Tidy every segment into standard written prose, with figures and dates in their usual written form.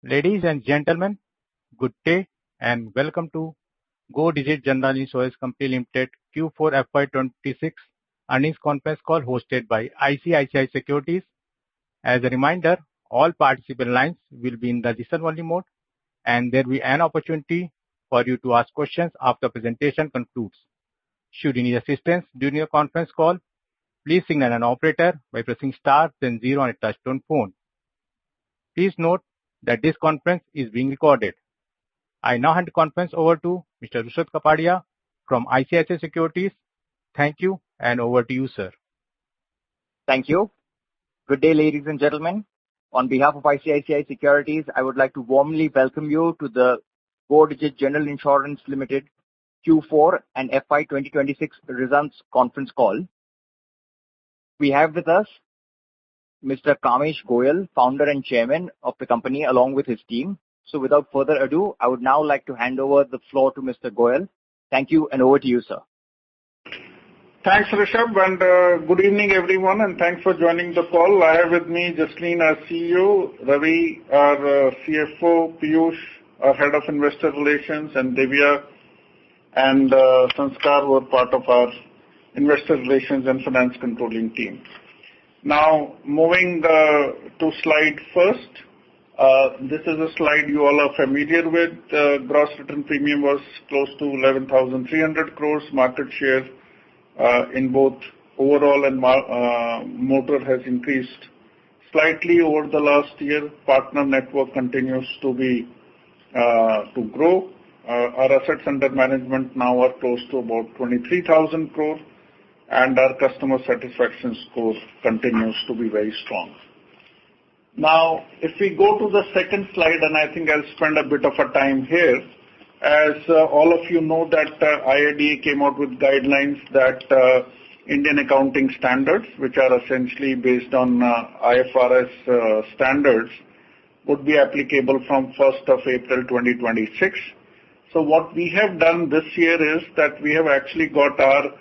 Ladies and gentlemen, good day and welcome to Go Digit General Insurance Company Limited Q4 FY26 earnings conference call hosted by ICICI Securities. As a reminder, all participant lines will be in the listen-only mode and there will be an opportunity for you to ask questions after presentation concludes. Should you need assistance during your conference call, please signal an operator by pressing star then 0 on a touch-tone phone. Please note that this conference is being recorded. I now hand the conference over to Mr. Rushad Kapadia from ICICI Securities. Thank you and over to you, sir. Thank you. Good day, ladies and gentlemen. On behalf of ICICI Securities, I would like to warmly welcome you to the Go Digit General Insurance Limited Q4 and FY 2026 results conference call. We have with us Mr. Kamesh Goyal, founder and chairman of the company, along with his team. So without further ado, I would now like to hand over the floor to Mr. Goyal. Thank you and over to you, sir. Thanks, Rishabh, and good evening, everyone, and thanks for joining the call. I have with me Jasleen, our CEO, Ravi, our CFO, Piyush, our head of investor relations, and Divya and Sanskar were part of our investor relations and finance controlling team. Now, moving to slide first. This is a slide you all are familiar with. Gross written premium was close to 11,300 crores. Market share in both overall and motor has increased slightly over the last year. Partner network continues to grow. Our assets under management now are close to about 23,000 crores. And our customer satisfaction score continues to be very strong. Now, if we go to the second slide, and I think I'll spend a bit of a time here, as all of you know that IRDAI came out with guidelines that Indian accounting standards, which are essentially based on IFRS standards, would be applicable from 1st of April 2026. So what we have done this year is that we have actually got our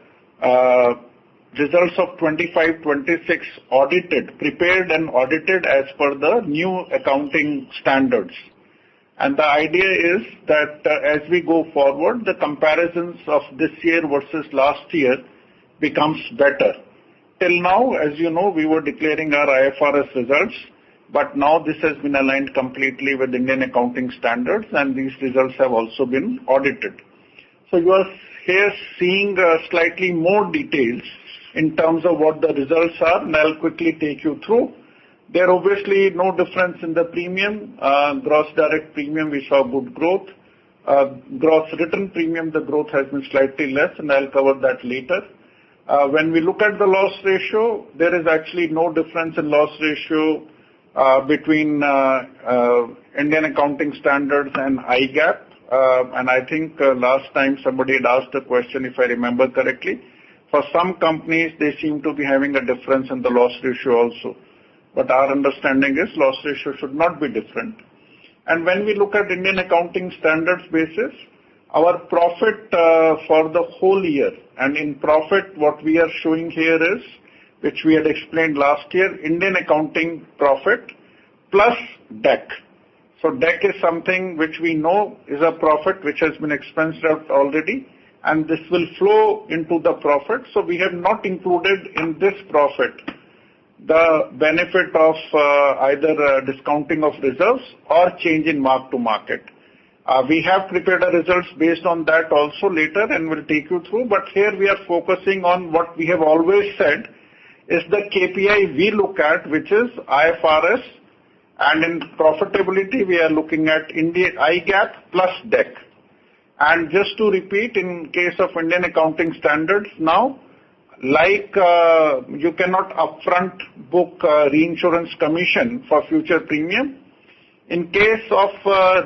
results of 25-26 prepared and audited as per the new accounting standards. And the idea is that as we go forward, the comparisons of this year versus last year becomes better. Till now, as you know, we were declaring our IFRS results, but now this has been aligned completely with Indian accounting standards and these results have also been audited. So you are here seeing slightly more details in terms of what the results are, and I'll quickly take you through. There obviously no difference in the premium. Gross direct premium, we saw good growth. Gross written premium, the growth has been slightly less, and I'll cover that later. When we look at the loss ratio, there is actually no difference in loss ratio between Indian accounting standards and IGAP. And I think last time somebody had asked a question, if I remember correctly. For some companies, they seem to be having a difference in the loss ratio also. But our understanding is loss ratio should not be different. And when we look at Indian accounting standards basis, our profit for the whole year, and in profit what we are showing here is, which we had explained last year, Indian accounting profit plus DEC. So DEC is something which we know is a profit which has been expensed out already, and this will flow into the profit. So we have not included in this profit the benefit of either discounting of reserves or change in mark to market. We have prepared our results based on that also later and will take you through, but here we are focusing on what we have always said is the KPI we look at, which is IFRS, and in profitability we are looking at IGAP plus DEC. And just to repeat, in case of Indian accounting standards now, like you cannot upfront book reinsurance commission for future premium. In case of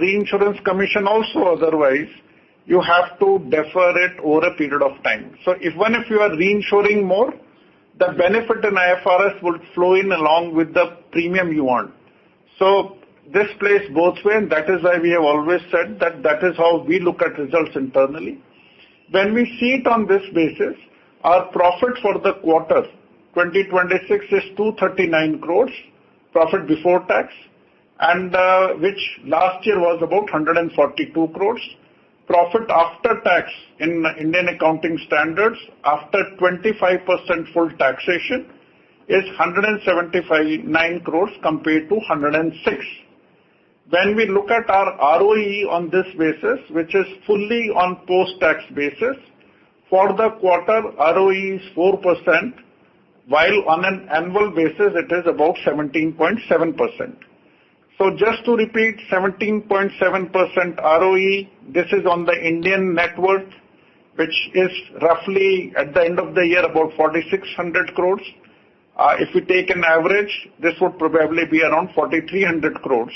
reinsurance commission also otherwise, you have to defer it over a period of time. So even if you are reinsuring more, the benefit in IFRS would flow in along with the premium you want. So this plays both ways, and that is why we have always said that that is how we look at results internally. When we see it on this basis, our profit for the quarter 2026 is 239 crores, profit before tax. and which last year was about 142 crores. Profit after tax in Indian accounting standards after 25% full taxation is 179 crores compared to 106. When we look at our ROE on this basis, which is fully on post-tax basis, for the quarter ROE is 4%, while on an annual basis it is about 17.7%. So just to repeat, 17.7% ROE, this is on the Indian net worth, which is roughly at the end of the year about 4,600 crores. If we take an average, this would probably be around 4,300 crores.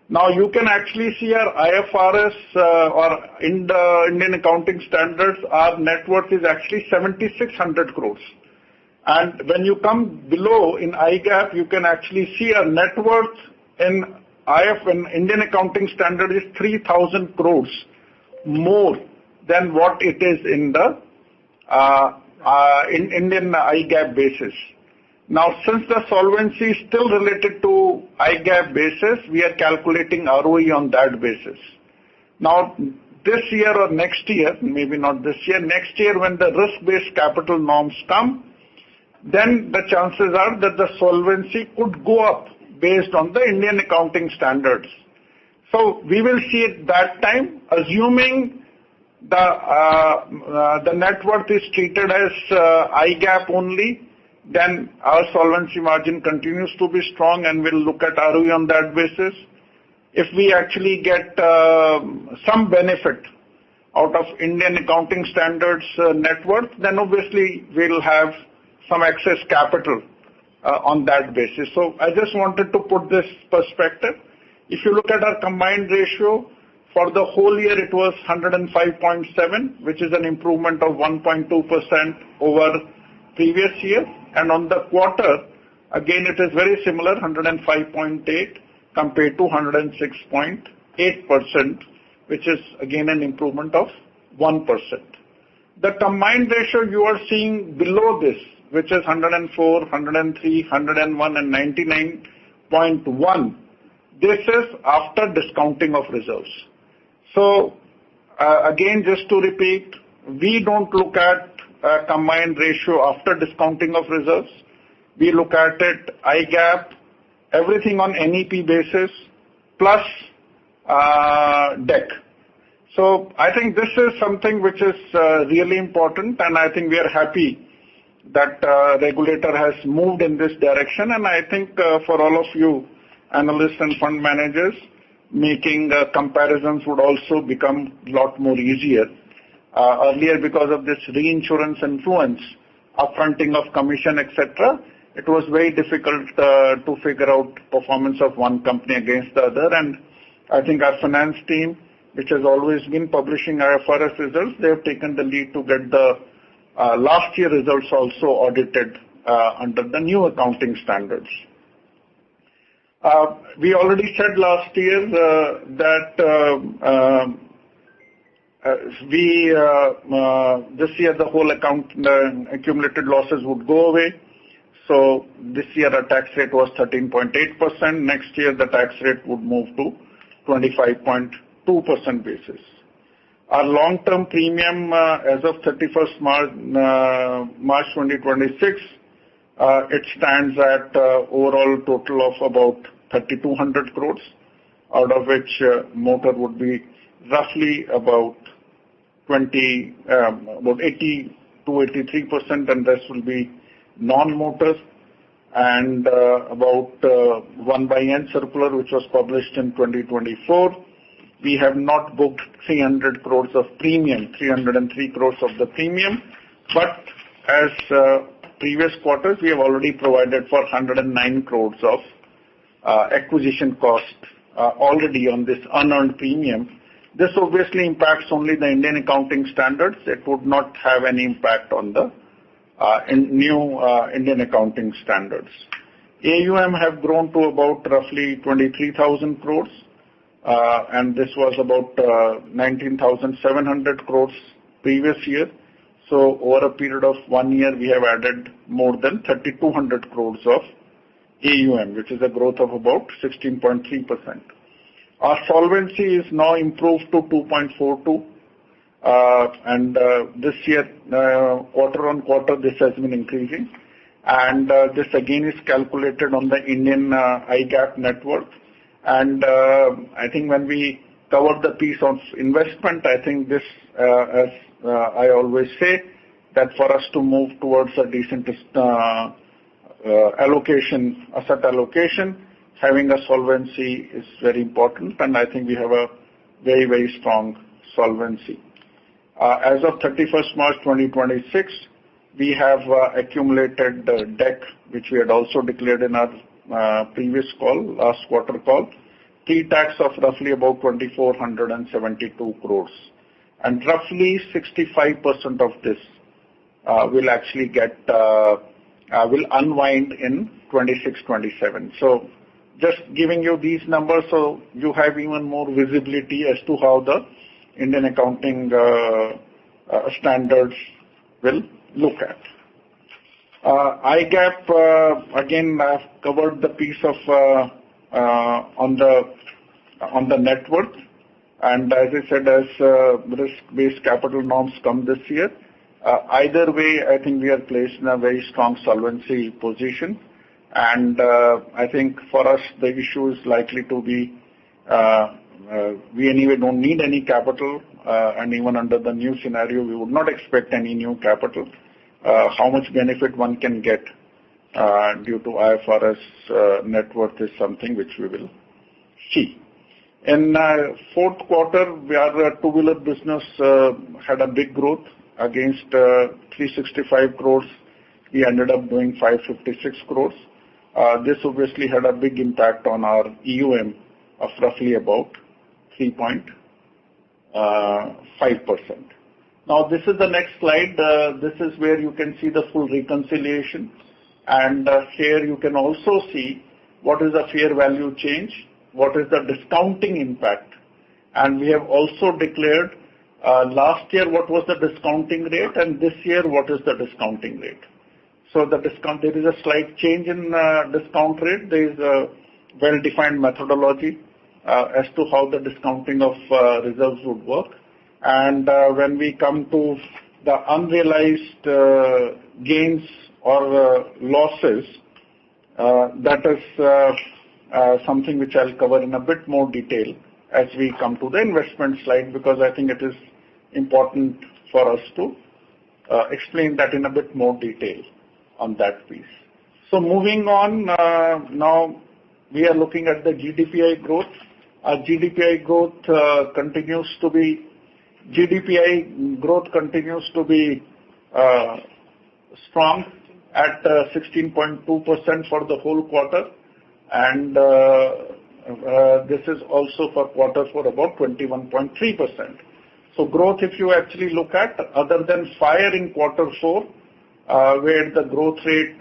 Now you can actually see our IFRS or in the Indian accounting standards, our net worth is actually 7,600 crores. And when you come below in IGAAP, you can actually see our net worth in Indian accounting standard is 3,000 crores more than what it is in the in Indian IGAAP basis. Now, since the solvency is still related to IGAAP basis, we are calculating ROE on that basis. Now, this year or next year, maybe not this year, next year when the risk-based capital norms come, then the chances are that the solvency could go up based on the Indian accounting standards. So we will see at that time, assuming the net worth is treated as IGAAP only, then our solvency margin continues to be strong and we'll look at ROE on that basis. If we actually get some benefit out of Indian accounting standards net worth, then obviously we'll have some excess capital on that basis. So I just wanted to put this perspective. If you look at our combined ratio, for the whole year it was 105.7, which is an improvement of 1.2% over previous year. And on the quarter, again it is very similar, 105.8 compared to 106.8%, which is again an improvement of 1%. The combined ratio you are seeing below this, which is 104, 103, 101 and 99.1. This is after discounting of reserves. So again, just to repeat, we don't look at a combined ratio after discounting of reserves. We look at it IGAAP, everything on NEP basis plus DEC. So I think this is something which is really important, and I think we are happy that regulator has moved in this direction, and I think for all of you analysts and fund managers, making comparisons would also become a lot more easier. Earlier, because of this reinsurance influence, upfronting of commission, etc., it was very difficult to figure out performance of one company against the other, and I think our finance team, which has always been publishing IFRS results, they have taken the lead to get the last year results also audited under the new accounting standards. We already said last year that this year the whole accumulated losses would go away. So this year our tax rate was 13.8%. Next year the tax rate would move to 25.2% basis. Our long-term premium as of 31st March 2026, it stands at overall total of about 3,200 crores, out of which motor would be roughly about 80 to 83%, and rest will be non-motor. And about 1/N circular, which was published in 2024, we have not booked 300 crores of premium, 303 crores of the premium, but as previous quarters, we have already provided for 109 crores of acquisition cost already on this unearned premium. This obviously impacts only the Indian accounting standards. It would not have any impact on the new Indian accounting standards. AUM have grown to about roughly 23,000 crores, and this was about 19,700 crores previous year. So over a period of 1 year, we have added more than 3,200 crores of AUM, which is a growth of about 16.3%. Our solvency is now improved to 2.42, and this year, quarter on quarter, this has been increasing. And this again is calculated on the Indian IGAAP net worth. And I think when we cover the piece of investment, I think this, as I always say, that for us to move towards a decent asset allocation, having a solvency is very important, and I think we have a very, very strong solvency. As of 31st March 2026, we have accumulated DEC, which we had also declared in our previous call, last quarter call, pre-tax of roughly about 2,472 crores. And roughly 65% of this will actually will unwind in 26-27. So just giving you these numbers so you have even more visibility as to how the Indian accounting standards will look at. IGAAP, again, I've covered the piece of on the net worth. And as I said, as risk-based capital norms come this year, either way, I think we are placed in a very strong solvency position. And I think for us, the issue is likely to be, we anyway don't need any capital, and even under the new scenario, we would not expect any new capital. How much benefit one can get due to IFRS net worth is something which we will see. In fourth quarter, our two-wheeler business had a big growth against 365 crores. We ended up doing 556 crores. This obviously had a big impact on our AUM of roughly about 3.5%. Now, this is the next slide. This is where you can see the full reconciliation. And here you can also see what is the fair value change, what is the discounting impact. And we have also declared last year what was the discounting rate, and this year what is the discounting rate. So the discount, there is a slight change in discount rate. There is a well-defined methodology as to how the discounting of reserves would work. And when we come to the unrealized gains or losses, that is something which I'll cover in a bit more detail as we come to the investment slide, because I think it is important for us to explain that in a bit more detail on that piece. So moving on, now we are looking at the GDPI growth. Our GDPI growth continues to be strong at 16.2% for the whole quarter, and this is also for quarter for about 21.3%. So growth, if you actually look at, other than fire in quarter 4, where the growth rate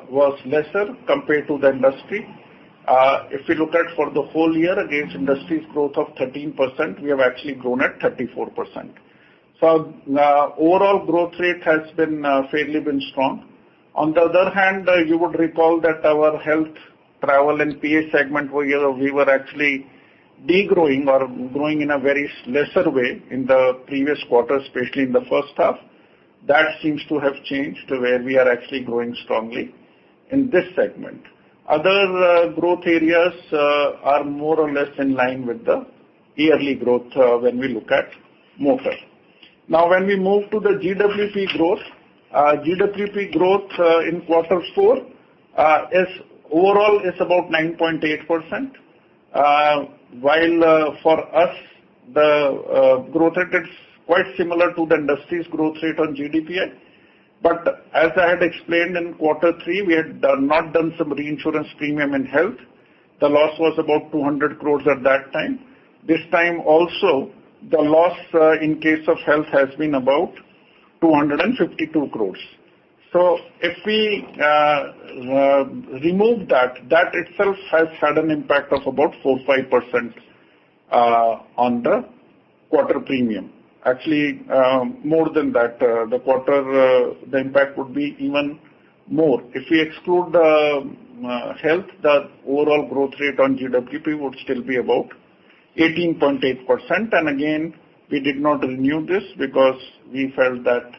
was lesser compared to the industry, if we look at for the whole year against industry's growth of 13%, we have actually grown at 34%. So overall growth rate has been fairly strong. On the other hand, you would recall that our health, travel and PA segment we were actually degrowing or growing in a very lesser way in the previous quarter, especially in the first half. That seems to have changed to where we are actually growing strongly in this segment. Other growth areas are more or less in line with the yearly growth when we look at motor. Now, when we move to the GWP growth in quarter 4 is overall is about 9.8%, while for us the growth rate is quite similar to the industry's growth rate on GDPI. But as I had explained in quarter 3, we had not done some reinsurance premium in health. The loss was about 200 crores at that time. This time also, the loss in case of health has been about 252 crores. So if we remove that itself has had an impact of about 4-5% on the quarter premium. Actually, more than that, the impact would be even more. If we exclude health, the overall growth rate on GWP would still be about 18.8%. And again, we did not renew this because we felt that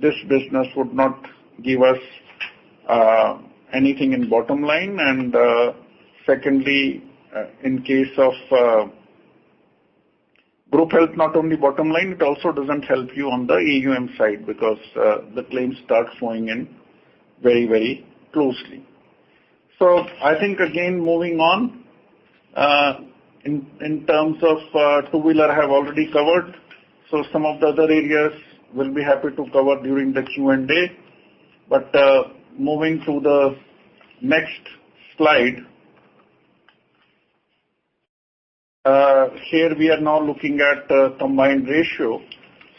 this business would not give us anything in bottom line. And secondly, in case of group health, not only bottom line, it also doesn't help you on the AUM side because the claims start flowing in very, very closely. So I think again, moving on, in terms of two-wheeler, I have already covered. So some of the other areas we'll be happy to cover during the Q&A. But moving to the next slide, here we are now looking at combined ratio.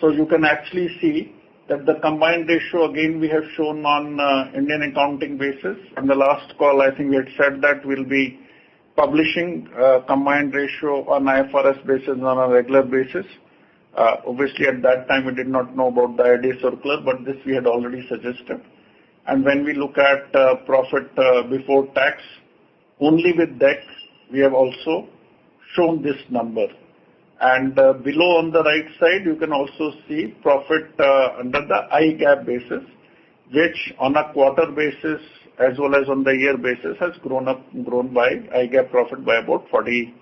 So you can actually see that the combined ratio, again, we have shown on Indian accounting basis. In the last call, I think we had said that we'll be publishing combined ratio on IFRS basis on a regular basis. Obviously, at that time, we did not know about the IRDAI circular, but this we had already suggested. And when we look at profit before tax, only with DEC, we have also shown this number. And below on the right side, you can also see profit under the IGAP basis, which on a quarter basis as well as on the year basis has grown by IGAP profit by about 49%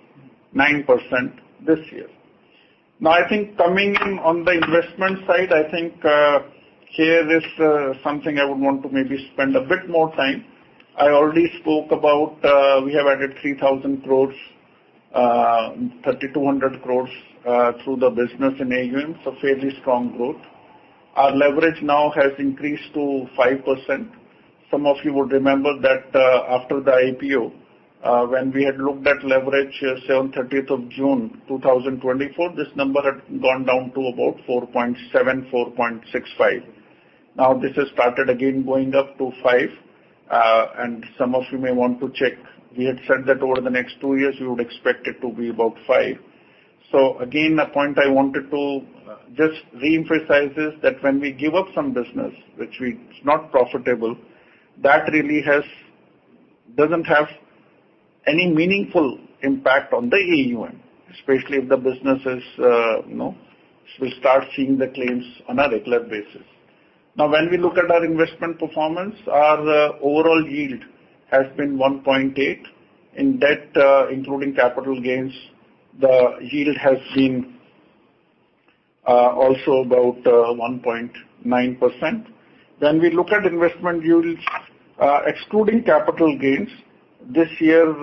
this year. Now, I think coming in on the investment side, I think here is something I would want to maybe spend a bit more time. I already spoke about we have added 3,000 crores, 3,200 crores through the business in AUM, so fairly strong growth. Our leverage now has increased to 5%. Some of you would remember that after the IPO, when we had looked at leverage, say on 30th of June 2024, this number had gone down to about 4.7, 4.65. Now this has started again going up to 5, and some of you may want to check. We had said that over the next 2 years, we would expect it to be about 5. So again, a point I wanted to just re-emphasize is that when we give up some business, which is not profitable, that really doesn't have any meaningful impact on the AUM, especially if the business is, will start seeing the claims on a regular basis. Now, when we look at our investment performance, our overall yield has been 1.8. In debt, including capital gains, the yield has been also about 1.9%. When we look at investment yields, excluding capital gains, this year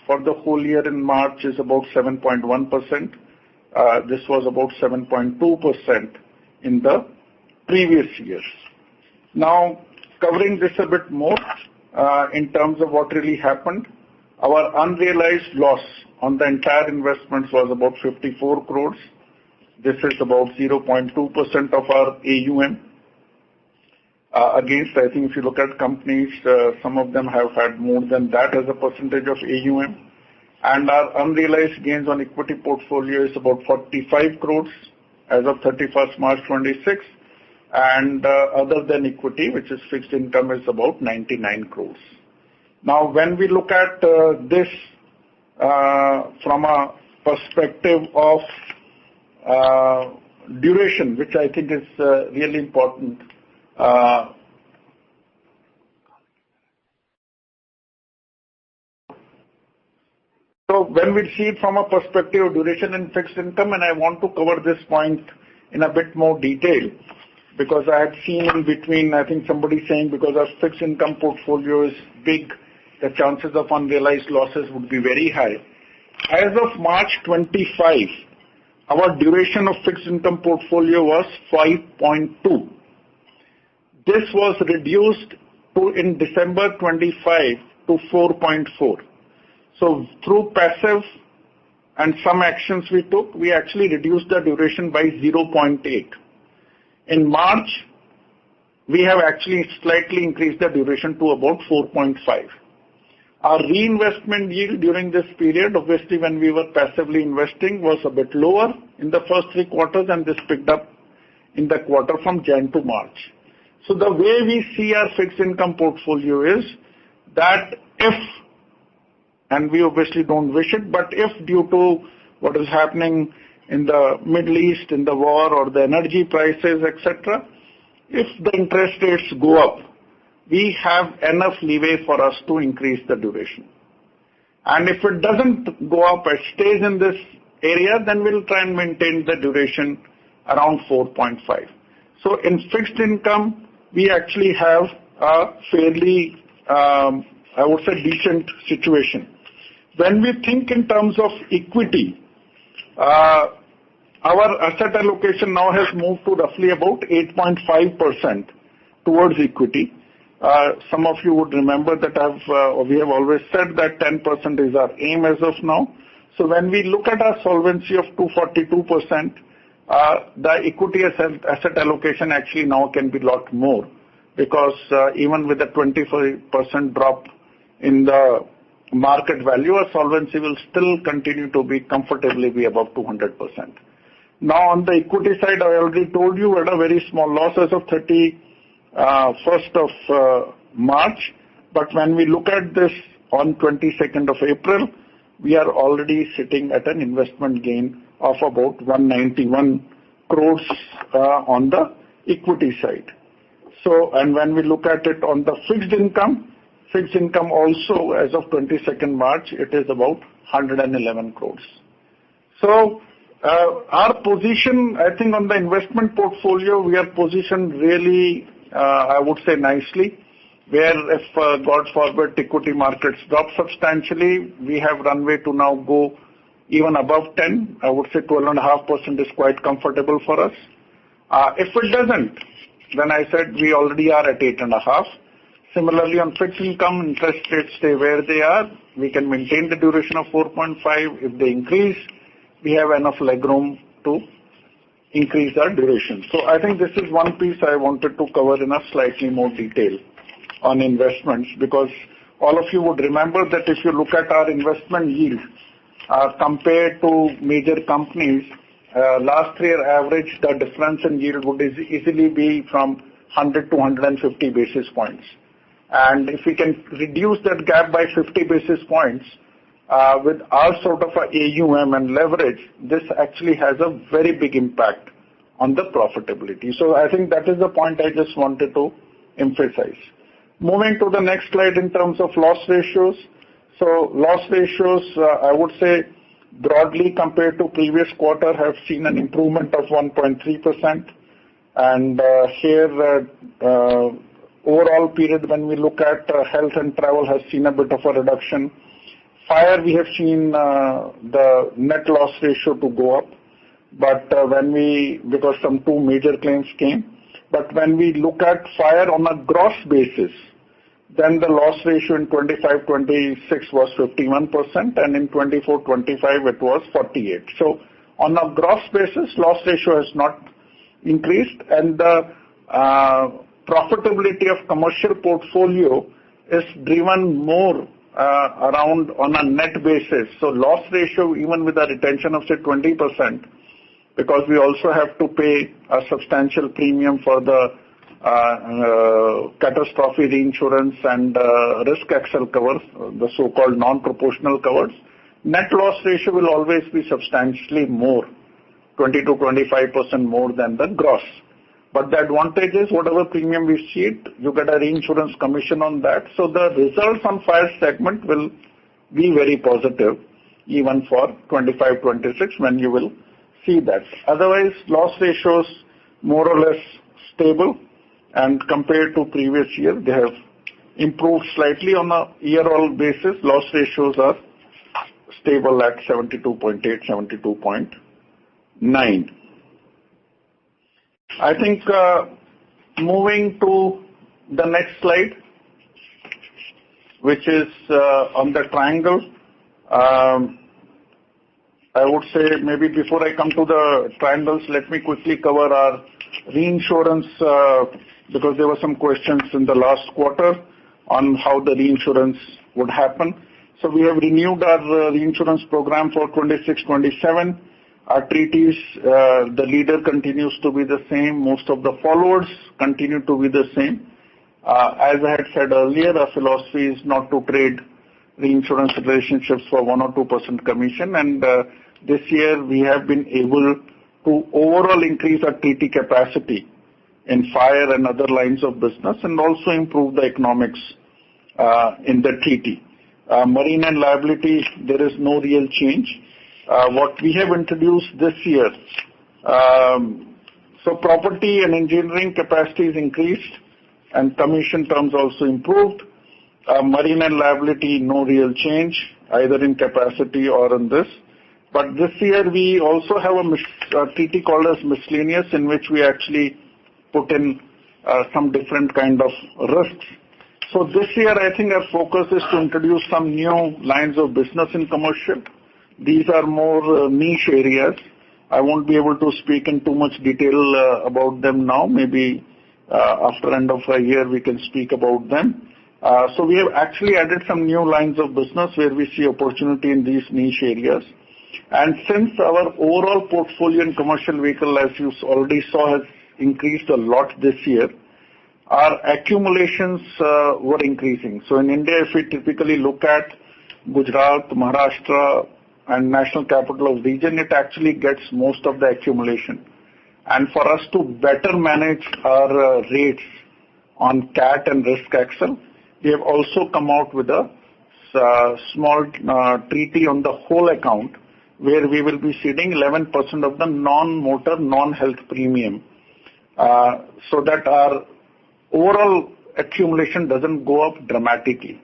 for the whole year in March is about 7.1%. This was about 7.2% in the previous years. Now, covering this a bit more in terms of what really happened, our unrealized loss on the entire investments was about 54 crores. This is about 0.2% of our AUM. Against, I think if you look at companies, some of them have had more than that as a percentage of AUM. And our unrealized gains on equity portfolio is about 45 crores as of 31st March 26. And other than equity, which is fixed income, is about 99 crores. Now, when we look at this from a perspective of duration, which I think is really important, so when we see it from a perspective of duration and fixed income, and I want to cover this point in a bit more detail, because I had seen in between, I think somebody saying because our fixed income portfolio is big, the chances of unrealized losses would be very high. As of March 25, our duration of fixed income portfolio was 5.2. This was reduced to in December 25 to 4.4. So through passive and some actions we took, we actually reduced the duration by 0.8. In March, we have actually slightly increased the duration to about 4.5. Our reinvestment yield during this period, obviously when we were passively investing, was a bit lower in the first 3 quarters, and this picked up in the quarter from Jan to March. So the way we see our fixed income portfolio is that if, and we obviously don't wish it, but if due to what is happening in the Middle East, in the war or the energy prices, etc., if the interest rates go up, we have enough leeway for us to increase the duration. And if it doesn't go up, it stays in this area, then we'll try and maintain the duration around 4.5. So in fixed income, we actually have a fairly, I would say, decent situation. When we think in terms of equity, our asset allocation now has moved to roughly about 8.5% towards equity. Some of you would remember that we have always said that 10% is our aim as of now. So when we look at our solvency of 242%, the equity asset allocation actually now can be a lot more, because even with a 25% drop in the market value, our solvency will still continue to be comfortably above 200%. Now on the equity side, I already told you we had a very small loss as of 31st of March, but when we look at this on 22nd of April, we are already sitting at an investment gain of about 191 crores on the equity side. So, and when we look at it on the fixed income also as of 22nd March, it is about 111 crores. So, our position, I think on the investment portfolio, we are positioned really, I would say nicely, where if, God forbid, equity markets drop substantially, we have runway to now go even above 10. I would say 12.5% is quite comfortable for us. If it doesn't, then I said we already are at 8.5. Similarly, on fixed income, interest rates stay where they are. We can maintain the duration of 4.5. If they increase, we have enough legroom to increase our duration. So I think this is one piece I wanted to cover in a slightly more detail on investments, because all of you would remember that if you look at our investment yield compared to major companies, last year average, the difference in yield would easily be from 100 to 150 basis points. And if we can reduce that gap by 50 basis points with our sort of a AUM and leverage, this actually has a very big impact on the profitability. So I think that is the point I just wanted to emphasize. Moving to the next slide in terms of loss ratios. So loss ratios, I would say broadly compared to previous quarter, have seen an improvement of 1.3%. And here, overall period, when we look at health and travel, has seen a bit of a reduction. Fire, we have seen the net loss ratio to go up, but because some two major claims came. But when we look at fire on a gross basis, then the loss ratio in 25-26 was 51%, and in 24-25 it was 48. So on a gross basis, loss ratio has not increased, and the profitability of commercial portfolio is driven more around on a net basis. So loss ratio, even with a retention of say 20%, because we also have to pay a substantial premium for the catastrophe reinsurance and risk excel covers, the so-called non-proportional covers, net loss ratio will always be substantially more, 20 to 25% more than the gross. But the advantage is whatever premium we cede, you get a reinsurance commission on that. So the results on fire segment will be very positive even for 25-26 when you will see that. Otherwise, loss ratios more or less stable, and compared to previous year, they have improved slightly on a year-old basis. Loss ratios are stable at 72.8, 72.9. I think moving to the next slide, which is on the triangle. I would say maybe before I come to the triangles, let me quickly cover our reinsurance, because there were some questions in the last quarter on how the reinsurance would happen. So we have renewed our reinsurance program for 26-27. Our treaties, the leader continues to be the same. Most of the followers continue to be the same. As I had said earlier, our philosophy is not to trade reinsurance relationships for 1 or 2% commission, and this year we have been able to overall increase our TT capacity in fire and other lines of business and also improve the economics in the TT. Marine and liability, there is no real change. What we have introduced this year, so property and engineering capacity is increased and commission terms also improved. Marine and liability, no real change either in capacity or in this. But this year we also have a TT called as miscellaneous, in which we actually put in some different kind of risks. So this year I think our focus is to introduce some new lines of business in commercial. These are more niche areas. I won't be able to speak in too much detail about them now. Maybe after end of a year we can speak about them. So we have actually added some new lines of business where we see opportunity in these niche areas. And since our overall portfolio in commercial vehicle, as you already saw, has increased a lot this year, our accumulations were increasing. So in India, if we typically look at Gujarat, Maharashtra, and National Capital Region, it actually gets most of the accumulation. And for us to better manage our rates on CAT and Risk Excel, we have also come out with a small treaty on the whole account, where we will be ceding 11% of the non-motor, non-health premium, so that our overall accumulation doesn't go up dramatically.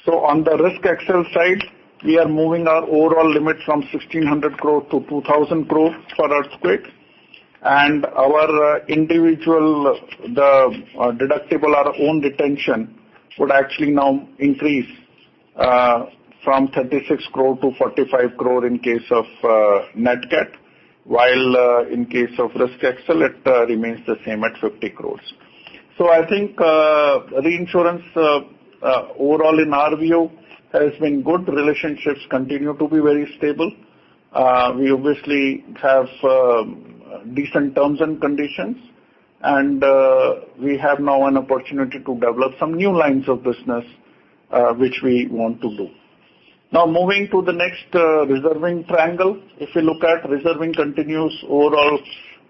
So on the Risk Excel side, we are moving our overall limit from 1,600 crore to 2,000 crore for earthquake. And our individual, the deductible, our own retention would actually now increase from 36 crore to 45 crore in case of net cat, while in case of Risk Excel, it remains the same at 50 crores. So I think reinsurance overall in our view has been good. Relationships continue to be very stable. We obviously have decent terms and conditions, and we have now an opportunity to develop some new lines of business which we want to do. Now moving to the next reserving triangle, if you look at reserving continues overall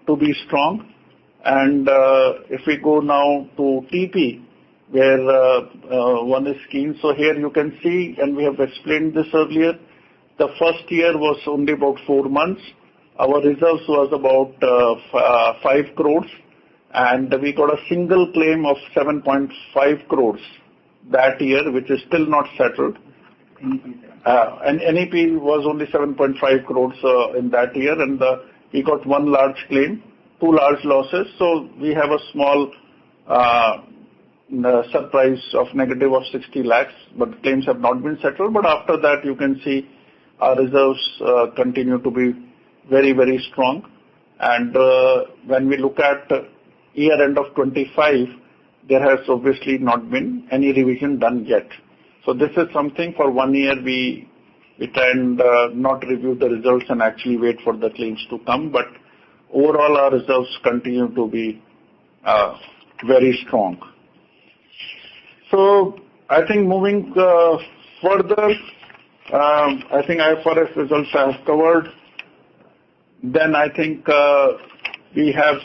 to be strong, and if we go now to TP, where one is keen. So here you can see, and we have explained this earlier, the first year was only about 4 months. Our reserves was about 5 crores, and we got a single claim of 7.5 crores that year, which is still not settled. And NEP was only 7.5 crores in that year, and we got one large claim, 2 large losses. So we have a small surprise of negative of 60 lakhs, but claims have not been settled. But after that, you can see our reserves continue to be very, very strong. And when we look at year end of 25, there has obviously not been any revision done yet. So this is something for 1 year we try and not review the results and actually wait for the claims to come. But overall, our reserves continue to be very strong. So I think moving further, I think IFRS results I have covered. Then I think we have,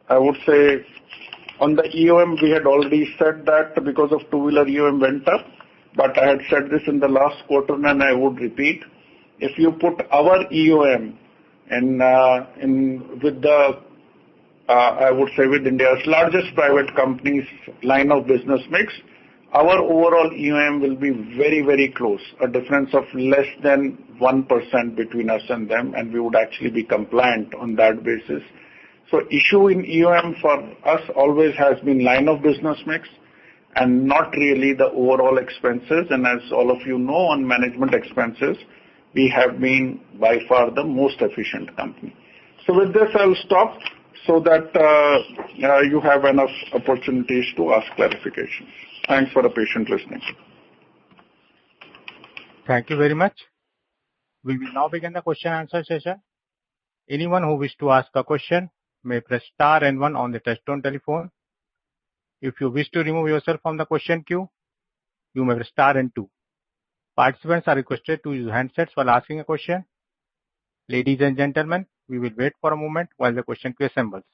I would say, on the EOM, we had already said that because of two-wheeler EOM went up, but I had said this in the last quarter and I would repeat. If you put our EOM with the, I would say with India's largest private companies line of business mix, our overall EOM will be very, very close, a difference of less than 1% between us and them, and we would actually be compliant on that basis. So issue in EOM for us always has been line of business mix and not really the overall expenses. And as all of you know, on management expenses, we have been by far the most efficient company. So with this, I'll stop so that you have enough opportunities to ask clarifications. Thanks for the patient listening. Thank you very much. We will now begin the question and answer session. Anyone who wishes to ask a question may press star and 1 on the touchtone telephone. If you wish to remove yourself from the question queue, you may press star and 2. Participants are requested to use handsets while asking a question. Ladies and gentlemen, we will wait for a moment while the question queue assembles.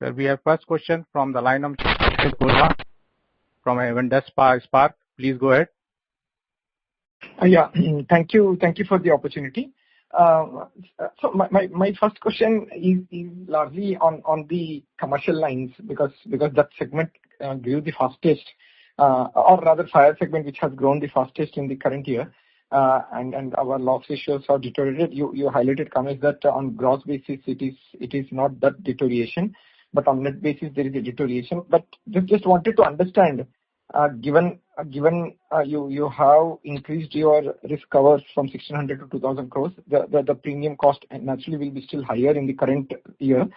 Sir, we have first question from the line of Gurva from Avendus Spark. Please go ahead. Yeah, thank you for the opportunity. So my first question is largely on the commercial lines because that segment grew the fastest, or rather fire segment which has grown the fastest in the current year, and our loss ratios are deteriorated. You highlighted, Kamesh, that on gross basis it is not that deterioration, but on net basis there is a deterioration. But just wanted to understand, given you have increased your risk covers from 1,600 to 2,000 crores, the premium cost naturally will be still higher in the current year.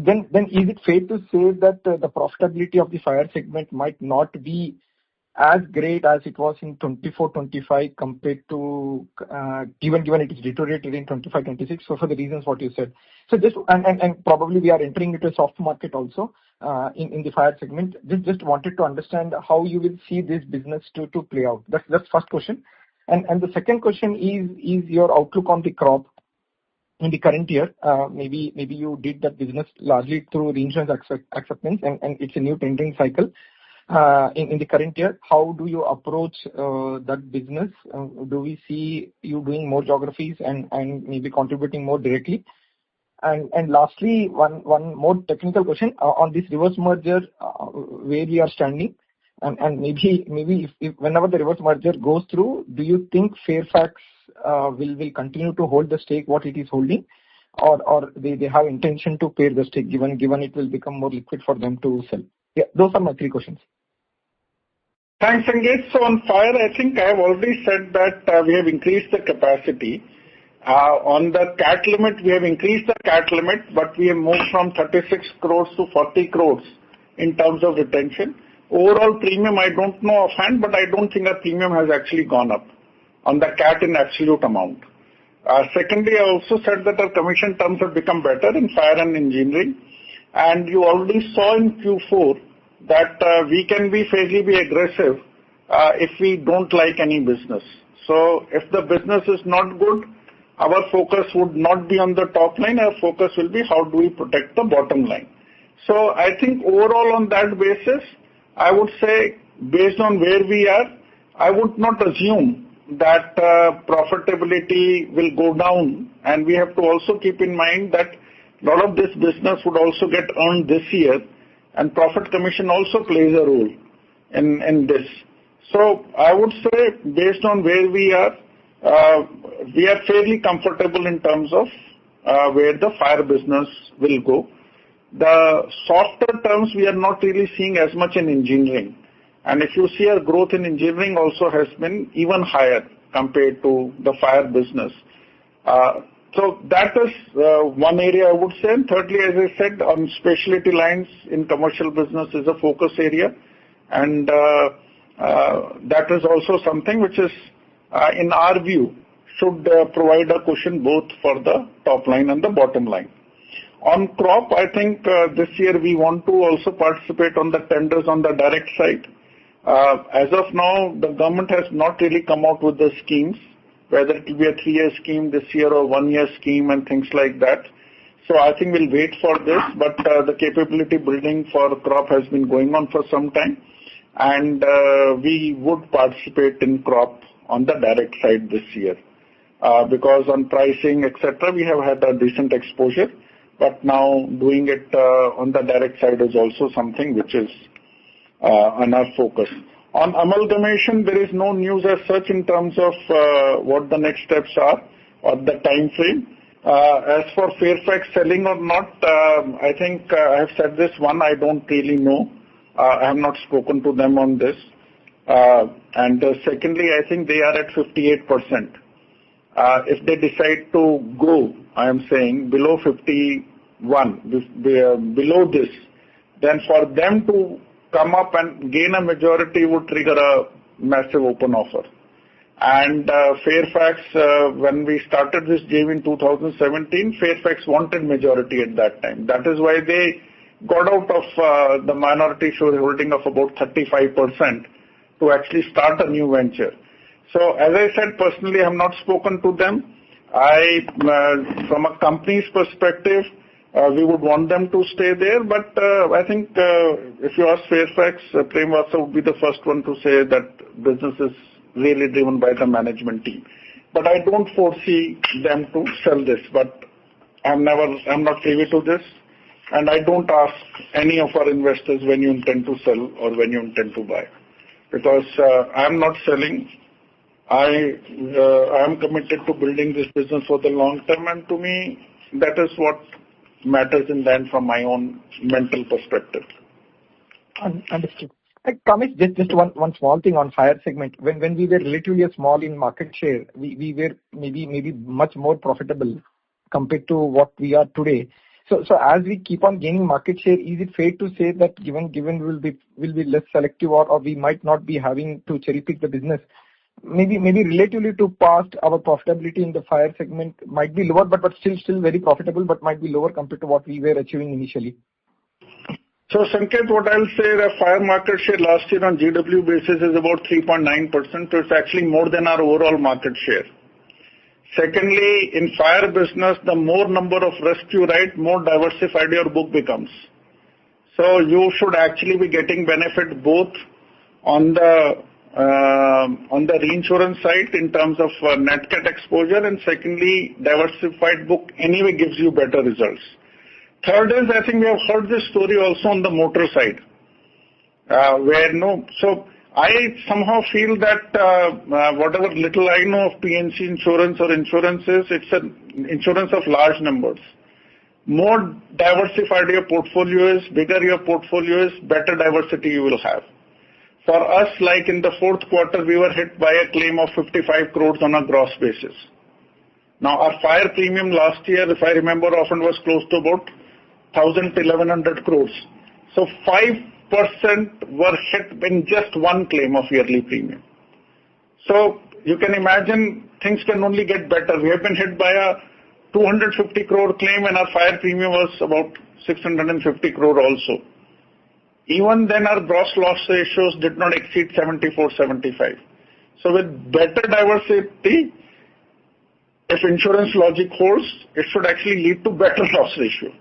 Then is it fair to say that the profitability of the fire segment might not be as great as it was in 24-25 compared to given it is deteriorated in 25-26? So for the reasons what you said. So just and probably we are entering into a soft market also in the fire segment. Just wanted to understand how you will see this business to play out. That's first question. And the second question is your outlook on the crop in the current year. Maybe you did that business largely through reinsurance acceptance, and it's a new tendering cycle. In the current year, how do you approach that business? Do we see you doing more geographies and maybe contributing more directly? And lastly, one more technical question on this reverse merger, where we are standing, and maybe if whenever the reverse merger goes through, do you think Fairfax will continue to hold the stake what it is holding, or they have intention to pare the stake given it will become more liquid for them to sell? Yeah, those are my three questions. Thanks, Sangeet. So on fire, I think I have already said that we have increased the capacity. On the cat limit, we have increased the cat limit, but we have moved from 36 crores to 40 crores in terms of retention. Overall premium, I don't know offhand, but I don't think our premium has actually gone up on the cat in absolute amount. Secondly, I also said that our commission terms have become better in fire and engineering. And you already saw in Q4 that we can be fairly aggressive if we don't like any business. So if the business is not good, our focus would not be on the top line. Our focus will be how do we protect the bottom line. So I think overall on that basis, I would say based on where we are, I would not assume that profitability will go down. And we have to also keep in mind that a lot of this business would also get earned this year, and profit commission also plays a role in this. So I would say based on where we are fairly comfortable in terms of where the fire business will go. The softer terms we are not really seeing as much in engineering. And if you see our growth in engineering also has been even higher compared to the fire business. So that is one area I would say. And thirdly, as I said, on specialty lines in commercial business is a focus area. And that is also something which is, in our view, should provide a cushion both for the top line and the bottom line. On crop, I think this year we want to also participate on the tenders on the direct side. As of now, the government has not really come out with the schemes, whether it will be a 3-year scheme this year or 1-year scheme and things like that. So I think we'll wait for this, but the capability building for crop has been going on for some time. And we would participate in crop on the direct side this year. Because on pricing, etc., we have had a decent exposure. But now doing it on the direct side is also something which is on our focus. On amalgamation, there is no news as such in terms of what the next steps are or the time frame. As for Fairfax selling or not, I think I have said this one, I don't really know. I have not spoken to them on this. And secondly, I think they are at 58%. If they decide to go, I am saying below 51, below this, then for them to come up and gain a majority would trigger a massive open offer. And Fairfax, when we started this JV in 2017, Fairfax wanted majority at that time. That is why they got out of the minority shareholding of about 35% to actually start a new venture. So as I said, personally, I have not spoken to them. From a company's perspective, we would want them to stay there. But I think if you ask Fairfax, Prem Vasa would be the first one to say that business is really driven by the management team. But I don't foresee them to sell this. But I'm not privy to this. And I don't ask any of our investors when you intend to sell or when you intend to buy. Because I'm not selling. I am committed to building this business for the long term. And to me, that is what matters in the end from my own mental perspective. Understood. Kamesh, just one small thing on fire segment. When we were relatively small in market share, we were maybe much more profitable compared to what we are today. So as we keep on gaining market share, is it fair to say that given we'll be less selective or we might not be having to cherry pick the business, maybe relatively to past, our profitability in the fire segment might be lower, but still very profitable, but might be lower compared to what we were achieving initially? So Sanket, what I'll say, the fire market share last year on GW basis is about 3.9%. So it's actually more than our overall market share. Secondly, in fire business, the more number of rescue write, more diversified your book becomes. So you should actually be getting benefit both on the reinsurance side in terms of net cat exposure, and secondly, diversified book anyway gives you better results. Third is, I think we have heard this story also on the motor side, so I somehow feel that whatever little I know of PNC insurance or insurances, it's an insurance of large numbers. More diversified your portfolio is, bigger your portfolio is, better diversity you will have. For us, like in the fourth quarter, we were hit by a claim of 55 crores on a gross basis. Now, our fire premium last year, if I remember often, was close to about 1,000 to 1,100 crores. So 5% were hit in just one claim of yearly premium. So you can imagine things can only get better. We have been hit by a 250 crore claim and our fire premium was about 650 crore also. Even then our gross loss ratios did not exceed 74-75. So with better diversity, if insurance logic holds, it should actually lead to better loss ratio.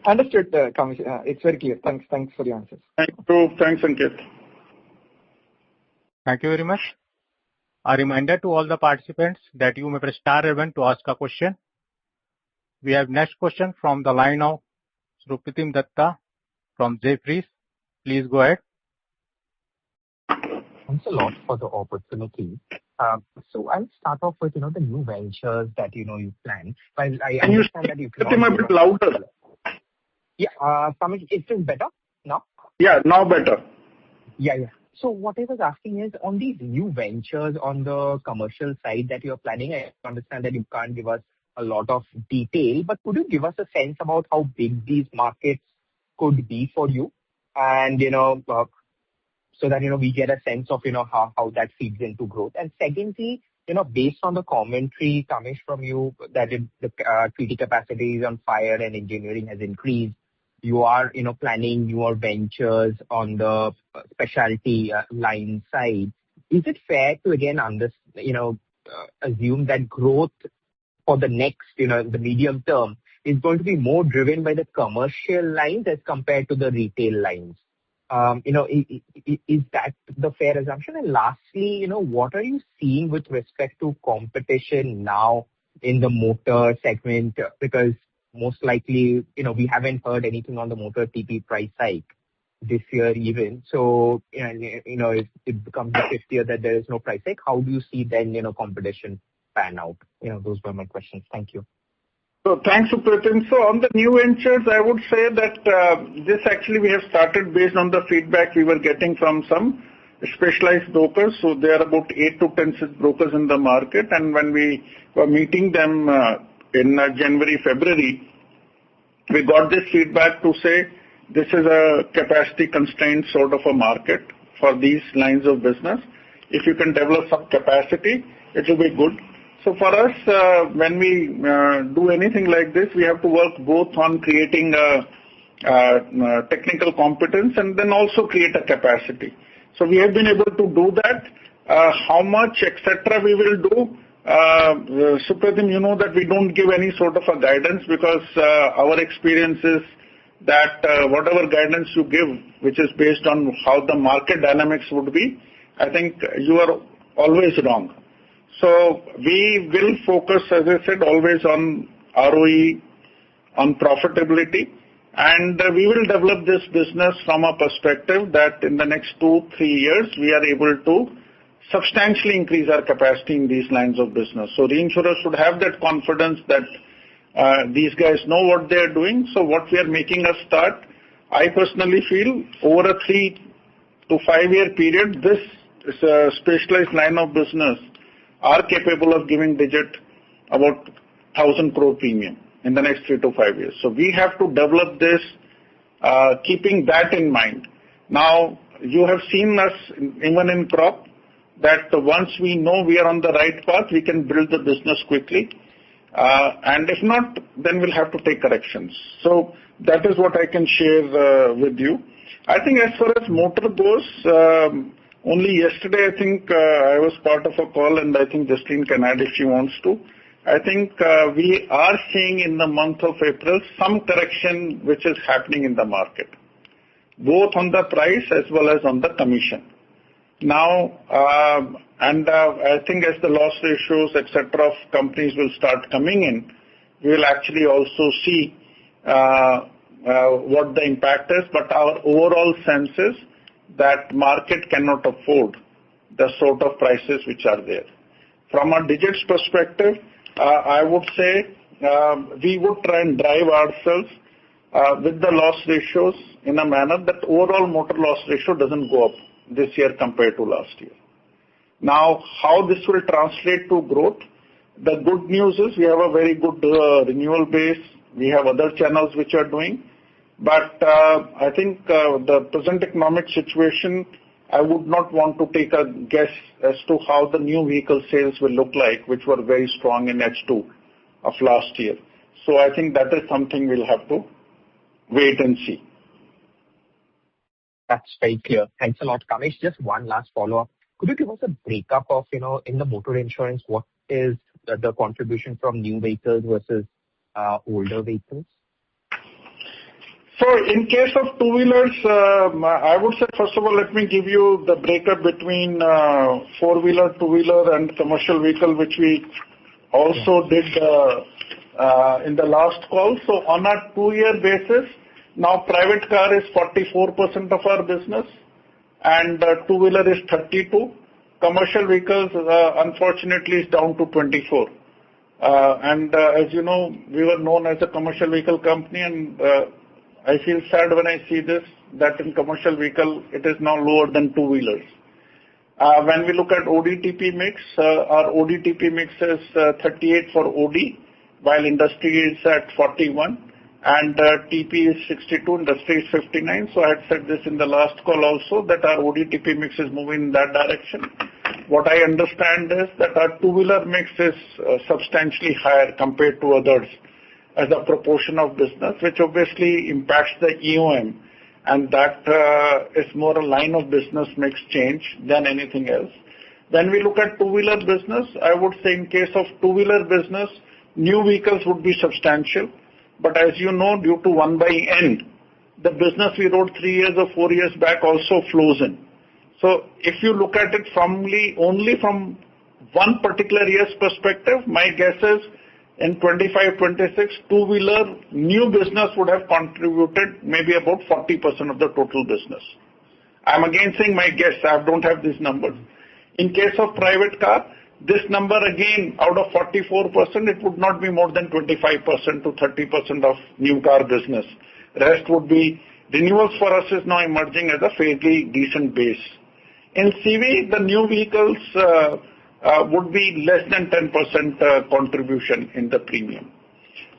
Understood, Kamesh. It's very clear. Thanks for the answers. Thank you. Thanks, Ankit. Thank you very much. A reminder to all the participants that you may press star 11 to ask a question. We have next question from the line of Supratim Datta from Jefferies. Please go ahead. Thanks a lot for the opportunity. So I'll start off with, the new ventures that, you plan. While I understand that you can... a bit louder. Yeah, Kamesh, is this better now? Yeah, now better. Yeah. So what I was asking is, on these new ventures on the commercial side that you're planning, I understand that you can't give us a lot of detail, but could you give us a sense about how big these markets could be for you? And, so that, we get a sense of, how that feeds into growth. And secondly, based on the commentary, Kamesh, from you, that the treaty capacities on fire and engineering has increased, you are, planning your ventures on the specialty line side. Is it fair to again assume that growth for the next, the medium term is going to be more driven by the commercial lines as compared to the retail lines? Is that the fair assumption? And lastly, what are you seeing with respect to competition now in the motor segment? Because most likely, we haven't heard anything on the motor TP price hike this year even. So, if it becomes the fifth year that there is no price hike, how do you see then, competition pan out? Those were my questions. Thank you. So thanks, Supratim. So on the new ventures, I would say that this actually we have started based on the feedback we were getting from some specialized brokers. So there are about 8 to 10 such brokers in the market. And when we were meeting them in January, February, we got this feedback to say this is a capacity constrained sort of a market. for these lines of business. If you can develop some capacity, it will be good. So for us, when we do anything like this, we have to work both on creating technical competence and then also create a capacity. So we have been able to do that. How much, etc., we will do. Supratim, you know that we don't give any sort of a guidance because our experience is that whatever guidance you give, which is based on how the market dynamics would be, I think you are always wrong. So we will focus, as I said, always on ROE, on profitability, and we will develop this business from a perspective that in the next 2-3 years, we are able to substantially increase our capacity in these lines of business. So reinsurers should have that confidence that these guys know what they are doing. So what we are making a start, I personally feel over a 3 to 5 year period, this specialized line of business are capable of giving Digit about 1,000 crore premium in the next 3 to 5 years. So we have to develop this keeping that in mind. Now, you have seen us even in crop that once we know we are on the right path, we can build the business quickly. And if not, then we'll have to take corrections. So that is what I can share with you. I think as far as motor goes, only yesterday, I think I was part of a call, and I think Justine can add if she wants to. I think we are seeing in the month of April some correction which is happening in the market, both on the price as well as on the commission. Now, I think as the loss ratios, etc., of companies will start coming in, we will actually also see what the impact is. But our overall sense is that market cannot afford the sort of prices which are there. From a Digit's perspective, I would say we would try and drive ourselves with the loss ratios in a manner that overall motor loss ratio doesn't go up this year compared to last year. Now, how this will translate to growth? The good news is we have a very good renewal base. We have other channels which are doing. But I think the present economic situation, I would not want to take a guess as to how the new vehicle sales will look like, which were very strong in H2 of last year. So I think that is something we'll have to wait and see. That's very clear. Thanks a lot, Kamesh. Just one last follow-up. Could you give us a breakup of, in the motor insurance, what is the contribution from new vehicles versus older vehicles? So in case of two-wheelers, I would say, first of all, let me give you the breakup between four-wheeler, two-wheeler, and commercial vehicle, which we also did in the last call. So on a 2-year basis, now private car is 44% of our business, and two-wheeler is 32%. Commercial vehicles, unfortunately, is down to 24%. As you know, we were known as a commercial vehicle company, and I feel sad when I see this, that in commercial vehicle, it is now lower than two-wheelers. When we look at ODTP mix, our ODTP mix is 38 for OD, while industry is at 41, and TP is 62, industry is 59. So I had said this in the last call also, that our ODTP mix is moving in that direction. What I understand is that our two-wheeler mix is substantially higher compared to others as a proportion of business, which obviously impacts the EOM, and that is more a line of business mix change than anything else. When we look at two-wheeler business, I would say in case of two-wheeler business, new vehicles would be substantial, but as you know, due to 1/n, the business we wrote 3 years or 4 years back also flows in. So if you look at it only from one particular year's perspective, my guess is in 25-26, two-wheeler new business would have contributed maybe about 40% of the total business. I'm again saying my guess, I don't have these numbers. In case of private car, this number again, out of 44%, it would not be more than 25% to 30% of new car business. Rest would be renewals for us is now emerging as a fairly decent base. In CV, the new vehicles would be less than 10% contribution in the premium.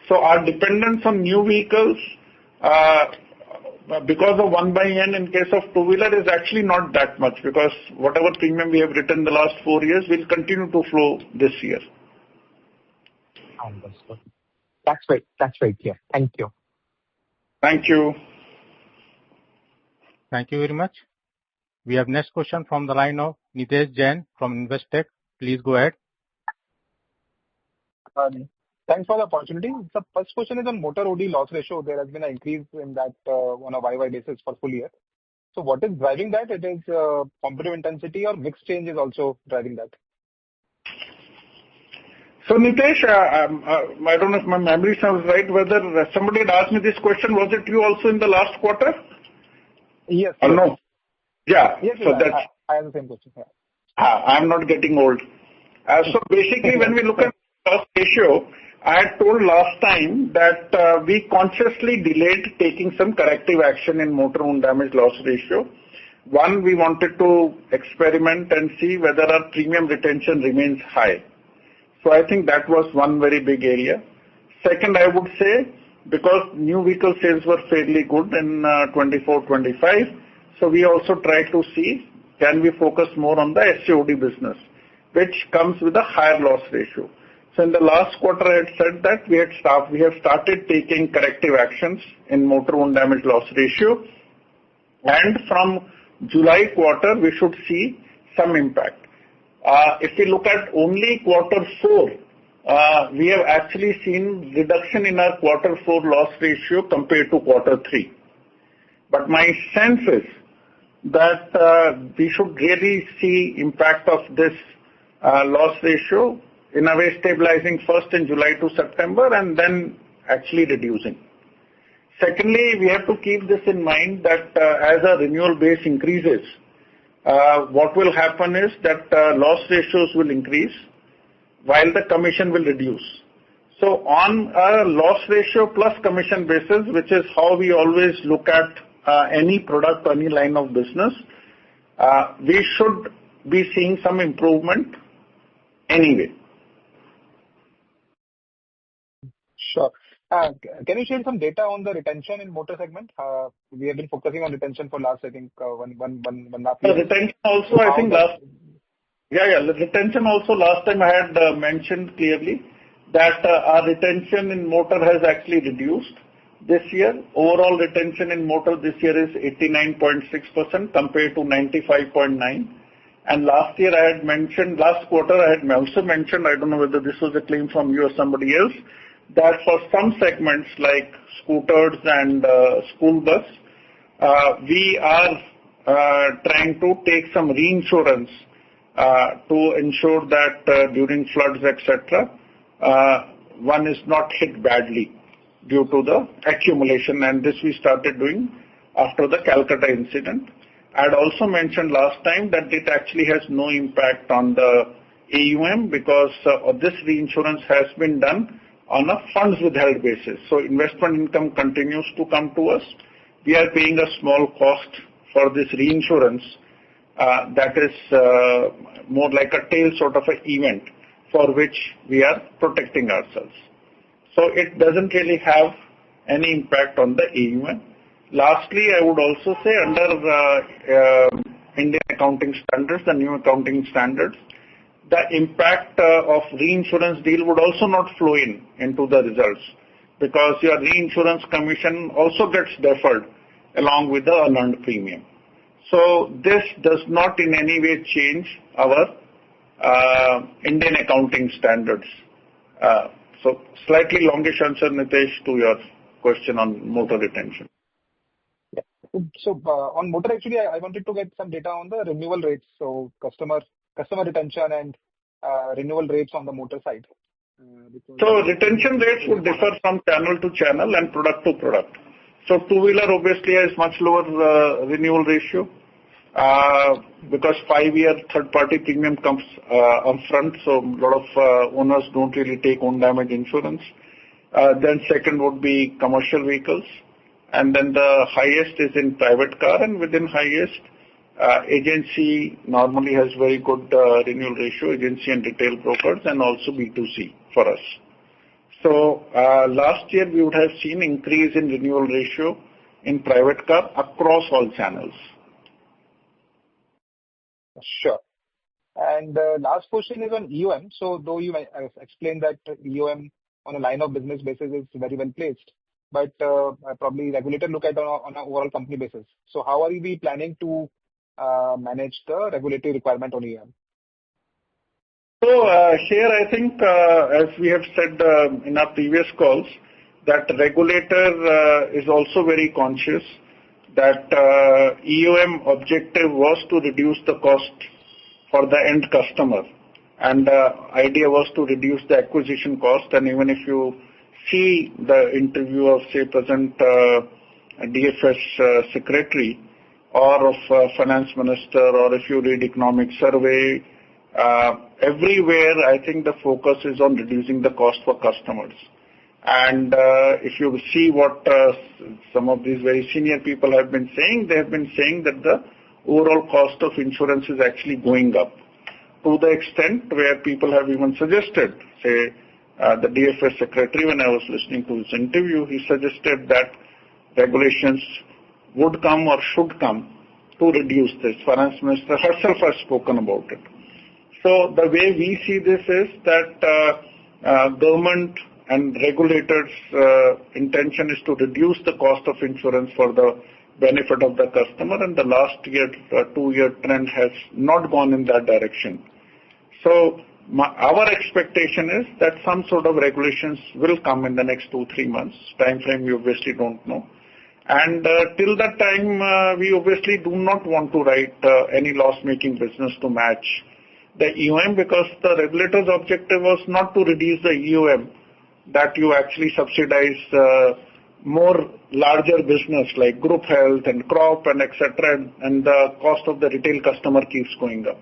So our dependence on new vehicles because of 1 by N in case of two-wheeler is actually not that much, because whatever premium we have written the last 4 years will continue to flow this year. Understood. That's right. That's right. Yeah. Thank you. Thank you. Thank you very much. We have next question from the line of Nitesh Jain from Investec. Please go ahead. Thanks for the opportunity. The first question is on motor OD loss ratio. There has been an increase in that on a YY basis for full year. So what is driving that? It is competitive intensity or mix change is also driving that? So Nitesh, I don't know if my memory serves right, whether somebody had asked me this question, was it you also in the last quarter? Yes. Or no? Yeah. Yes, so I have the same question. Yeah. I'm not getting old. So basically, when we look at loss ratio, I had told last time that we consciously delayed taking some corrective action in motor own damage loss ratio. One, we wanted to experiment and see whether our premium retention remains high. So I think that was one very big area. Second, I would say, because new vehicle sales were fairly good in 24-25, so we also tried to see, can we focus more on the SCOD business, which comes with a higher loss ratio. So in the last quarter, I had said that we have started taking corrective actions in motor own damage loss ratio, and from July quarter, we should see some impact. If we look at only quarter 4, we have actually seen reduction in our quarter 4 loss ratio compared to quarter 3. But my sense is that we should really see impact of this loss ratio in a way stabilizing first in July to September and then actually reducing. Secondly, we have to keep this in mind that as our renewal base increases, what will happen is that loss ratios will increase while the commission will reduce. So on a loss ratio plus commission basis, which is how we always look at any product, any line of business, we should be seeing some improvement anyway. Sure. Can you share some data on the retention in motor segment? We have been focusing on retention for last, I think, one half year. Retention also, I think the retention also last time I had mentioned clearly that our retention in motor has actually reduced this year. Overall retention in motor this year is 89.6% compared to 95.9%. And last year I had mentioned, last quarter I had also mentioned, I don't know whether this was a claim from you or somebody else, that for some segments like scooters and school bus, we are trying to take some reinsurance to ensure that during floods, etc., one is not hit badly due to the accumulation, and this we started doing after the Calcutta incident. I had also mentioned last time that it actually has no impact on the AUM because this reinsurance has been done on a funds withheld basis. So investment income continues to come to us. We are paying a small cost for this reinsurance that is more like a tail sort of an event for which we are protecting ourselves. So it doesn't really have any impact on the AUM. Lastly, I would also say under Indian accounting standards, the new accounting standards, the impact of reinsurance deal would also not flow into the results because your reinsurance commission also gets deferred along with the unearned premium. So this does not in any way change our Indian accounting standards. So slightly longish answer, Nitesh, to your question on motor retention. Yeah. So on motor, actually, I wanted to get some data on the renewal rates. So customer retention and renewal rates on the motor side. So retention rates would differ from channel to channel and product to product. So two-wheeler obviously has much lower renewal ratio because 5-year third-party premium comes upfront. So a lot of owners don't really take own damage insurance. Then second would be commercial vehicles. And then the highest is in private car, and within highest, agency normally has very good renewal ratio, agency and retail brokers, and also B2C for us. So last year we would have seen increase in renewal ratio in private car across all channels. Sure. And last question is on EOM. So though you explained that EOM on a line of business basis is very well placed, but probably regulator look at on an overall company basis. So how are we planning to manage the regulatory requirement on EOM? So here I think, as we have said in our previous calls, that regulator is also very conscious that EOM objective was to reduce the cost for the end customer, and idea was to reduce the acquisition cost. And even if you see the interview of, say, present DFS secretary or of finance minister, or if you read economic survey, everywhere I think the focus is on reducing the cost for customers. And if you see what some of these very senior people have been saying, they have been saying that the overall cost of insurance is actually going up, to the extent where people have even suggested, say, the DFS secretary, when I was listening to his interview, he suggested that regulations would come or should come to reduce this. Finance minister herself has spoken about it. So the way we see this is that government and regulators' intention is to reduce the cost of insurance for the benefit of the customer, and the last year, 2-year trend has not gone in that direction. So our expectation is that some sort of regulations will come in the next 2-3 months. Time frame we obviously don't know. And till that time, we obviously do not want to write any loss-making business to match the EOM, because the regulator's objective was not to reduce the EOM, that you actually subsidize more larger business like group health and crop and etc., and the cost of the retail customer keeps going up.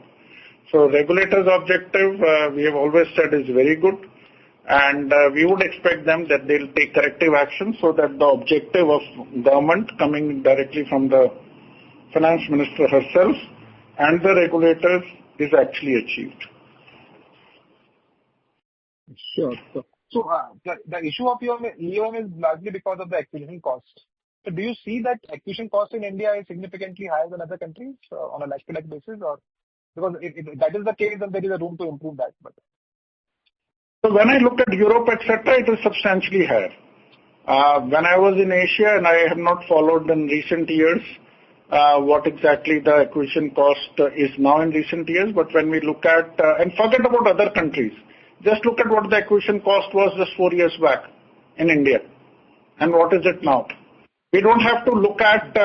So regulator's objective, we have always said, is very good, and we would expect them that they'll take corrective action so that the objective of government coming directly from the finance minister herself and the regulators is actually achieved. Sure. So the issue of EOM is largely because of the acquisition cost. So do you see that acquisition cost in India is significantly higher than other countries on a like-to-like basis, or because if that is the case, then there is a room to improve that? But so when I look at Europe, etc., it is substantially higher. When I was in Asia, and I have not followed in recent years what exactly the acquisition cost is now in recent years, but when we look at, and forget about other countries, just look at what the acquisition cost was just 4 years back in India, and what is it now. We don't have to look at,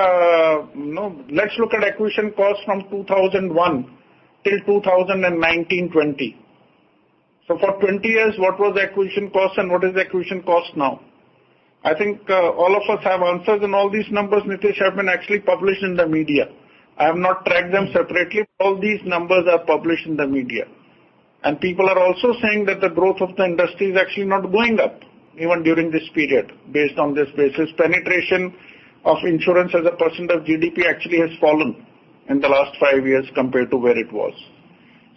let's look at acquisition cost from 2001 till 2019-20. So for 20 years, what was the acquisition cost and what is the acquisition cost now? I think all of us have answers, and all these numbers, Nitish, have been actually published in the media. I have not tracked them separately. All these numbers are published in the media. And people are also saying that the growth of the industry is actually not going up, even during this period. Based on this basis, penetration of insurance as a percent of GDP actually has fallen in the last 5 years compared to where it was.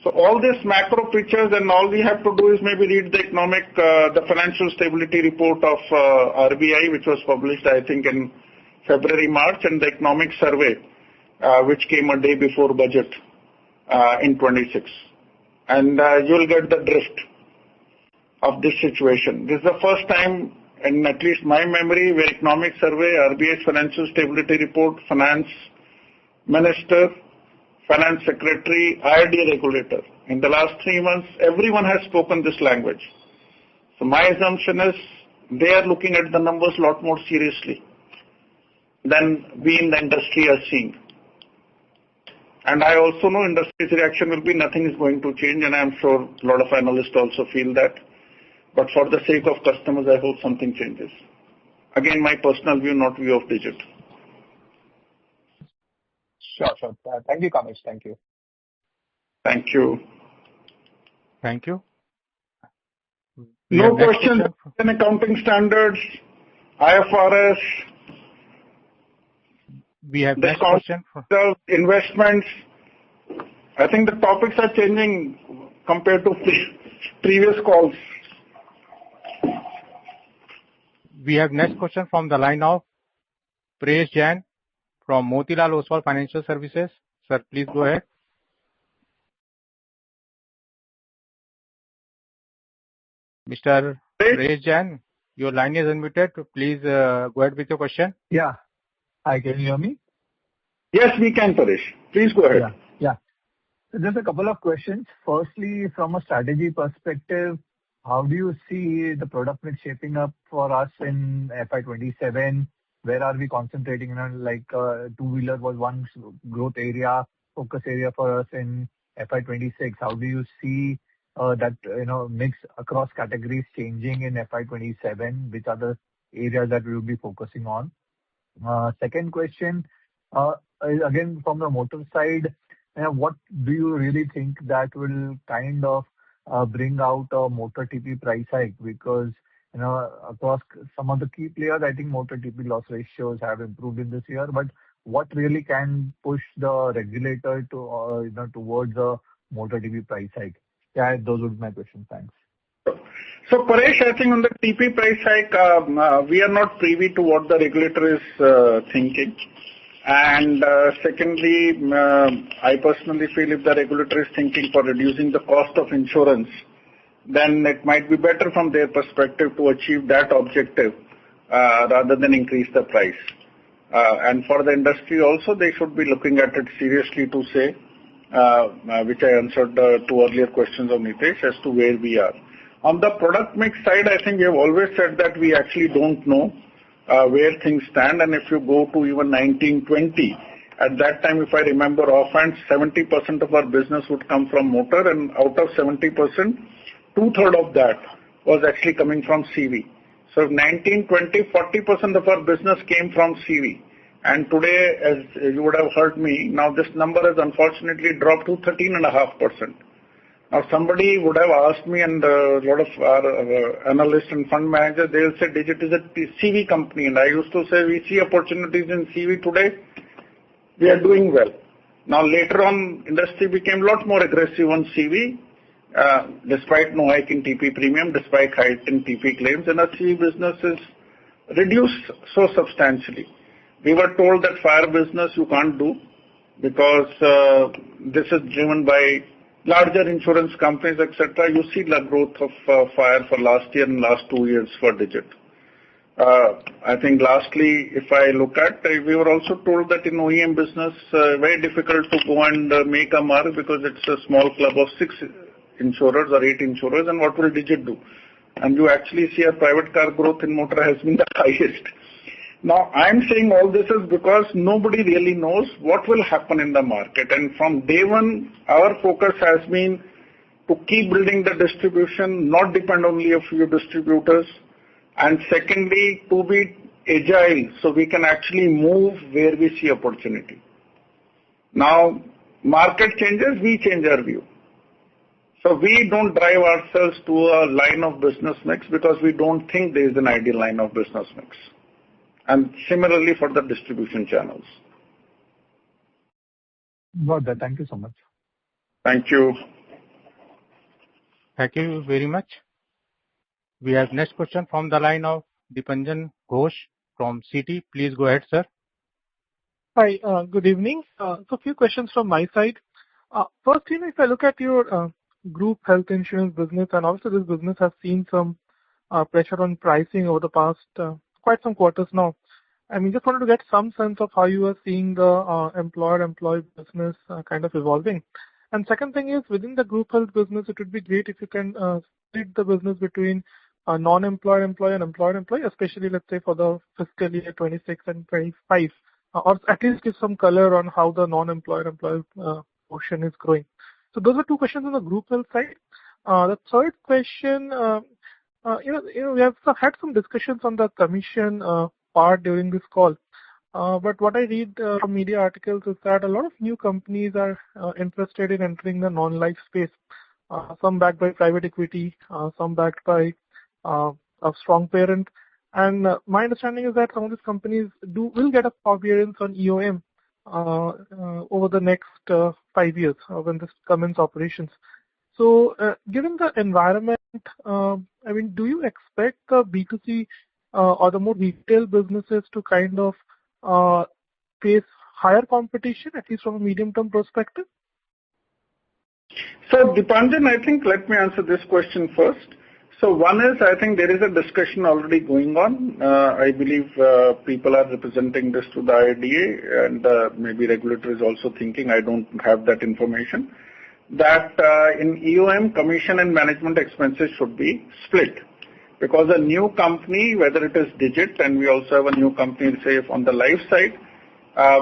So all these macro pictures, and all we have to do is maybe read the financial stability report of RBI, which was published, I think, in February, March, and the economic survey, which came a day before budget in 26. And you'll get the drift of this situation. This is the first time, in at least my memory, where economic survey, RBI's financial stability report, finance minister, finance secretary, IRD regulator, in the last 3 months, everyone has spoken this language. So my assumption is they are looking at the numbers a lot more seriously than we in the industry are seeing. And I also know industry's reaction will be nothing is going to change, and I'm sure a lot of analysts also feel that. But for the sake of customers, I hope something changes. Again, my personal view, not view of Digit. Sure. Thank you, Kamesh. Thank you. Thank you. Thank you. No questions in accounting standards, IFRS. We have next question. Investments. I think the topics are changing compared to previous calls. We have next question from the line of Prayesh Jain from Motilal Oswal Financial Services. Sir, please go ahead. Mr. Prayesh Jain, your line is unmuted. Please go ahead with your question. Yeah. Hi, can you hear me? Yes, we can, Paresh. Please go ahead. Yeah. So just a couple of questions. Firstly, from a strategy perspective, how do you see the product mix shaping up for us in FY27? Where are we concentrating on? Like two-wheeler was one growth area, focus area for us in FY26. How do you see that mix across categories changing in FY27? Which are the areas that we will be focusing on? Second question, again from the motor side, what do you really think that will kind of bring out a motor TP price hike? Because across some of the key players, I think motor TP loss ratios have improved in this year. But what really can push the regulator to towards a motor TP price hike? Yeah, those would be my questions. Thanks. So Paresh, I think on the TP price hike, we are not privy to what the regulator is thinking. And secondly, I personally feel if the regulator is thinking for reducing the cost of insurance, then it might be better from their perspective to achieve that objective rather than increase the price. And for the industry also, they should be looking at it seriously to say, which I answered two earlier questions of Nitesh as to where we are. On the product mix side, I think we have always said that we actually don't know where things stand. And if you go to even 1920, at that time, if I remember offhand, 70% of our business would come from motor, and out of 70%, two-thirds of that was actually coming from CV. So 1920, 40% of our business came from CV. And today, as you would have heard me, now this number has unfortunately dropped to 13.5%. Now somebody would have asked me, and a lot of our analysts and fund managers, they'll say Digit is a CV company. And I used to say we see opportunities in CV today. We are doing well. Now later on, industry became a lot more aggressive on CV, despite no hike in TP premium, despite hike in TP claims, and our CV business is reduced so substantially. We were told that fire business you can't do because this is driven by larger insurance companies, etc. You see the growth of fire for last year and last 2 years for Digit. I think lastly, if I look at, we were also told that in OEM business, very difficult to go and make a mark because it's a small club of 6 insurers or 8 insurers, and what will Digit do? And you actually see our private car growth in motor has been the highest. Now, I'm saying all this is because nobody really knows what will happen in the market. And from day one, our focus has been to keep building the distribution, not depend only on a few distributors. And secondly, to be agile so we can actually move where we see opportunity. Now, market changes, we change our view. So we don't drive ourselves to a line of business mix because we don't think there is an ideal line of business mix. And similarly for the distribution channels. Got that. Thank you so much. Thank you. Thank you very much. We have next question from the line of Dipanjan Ghosh from Citi. Please go ahead, sir. Hi, good evening. So a few questions from my side. First, if I look at your group health insurance business, and also this business has seen some pressure on pricing over the past quite some quarters now. I mean, just wanted to get some sense of how you are seeing the employer-employee business kind of evolving. And second thing is, within the group health business, it would be great if you can split the business between non-employer employee and employer employee, especially let's say for the fiscal year 26 and 25, or at least give some color on how the non-employer employee portion is growing. So those are two questions on the group health side. The third question, we have had some discussions on the commission part during this call. But what I read from media articles is that a lot of new companies are interested in entering the non-life space. Some backed by private equity, some backed by a strong parent. And my understanding is that some of these companies will get a forbearance on EOM over the next 5 years when this commences operations. So given the environment, I mean, do you expect the B2C or the more retail businesses to kind of face higher competition, at least from a medium-term perspective? So, Dipanjan, I think let me answer this question first. So, one is I think there is a discussion already going on. I believe people are representing this to the IRDA, and maybe regulator is also thinking, I don't have that information, that in EOM, commission and management expenses should be split. Because a new company, whether it is Digit, and we also have a new company, say, on the life side,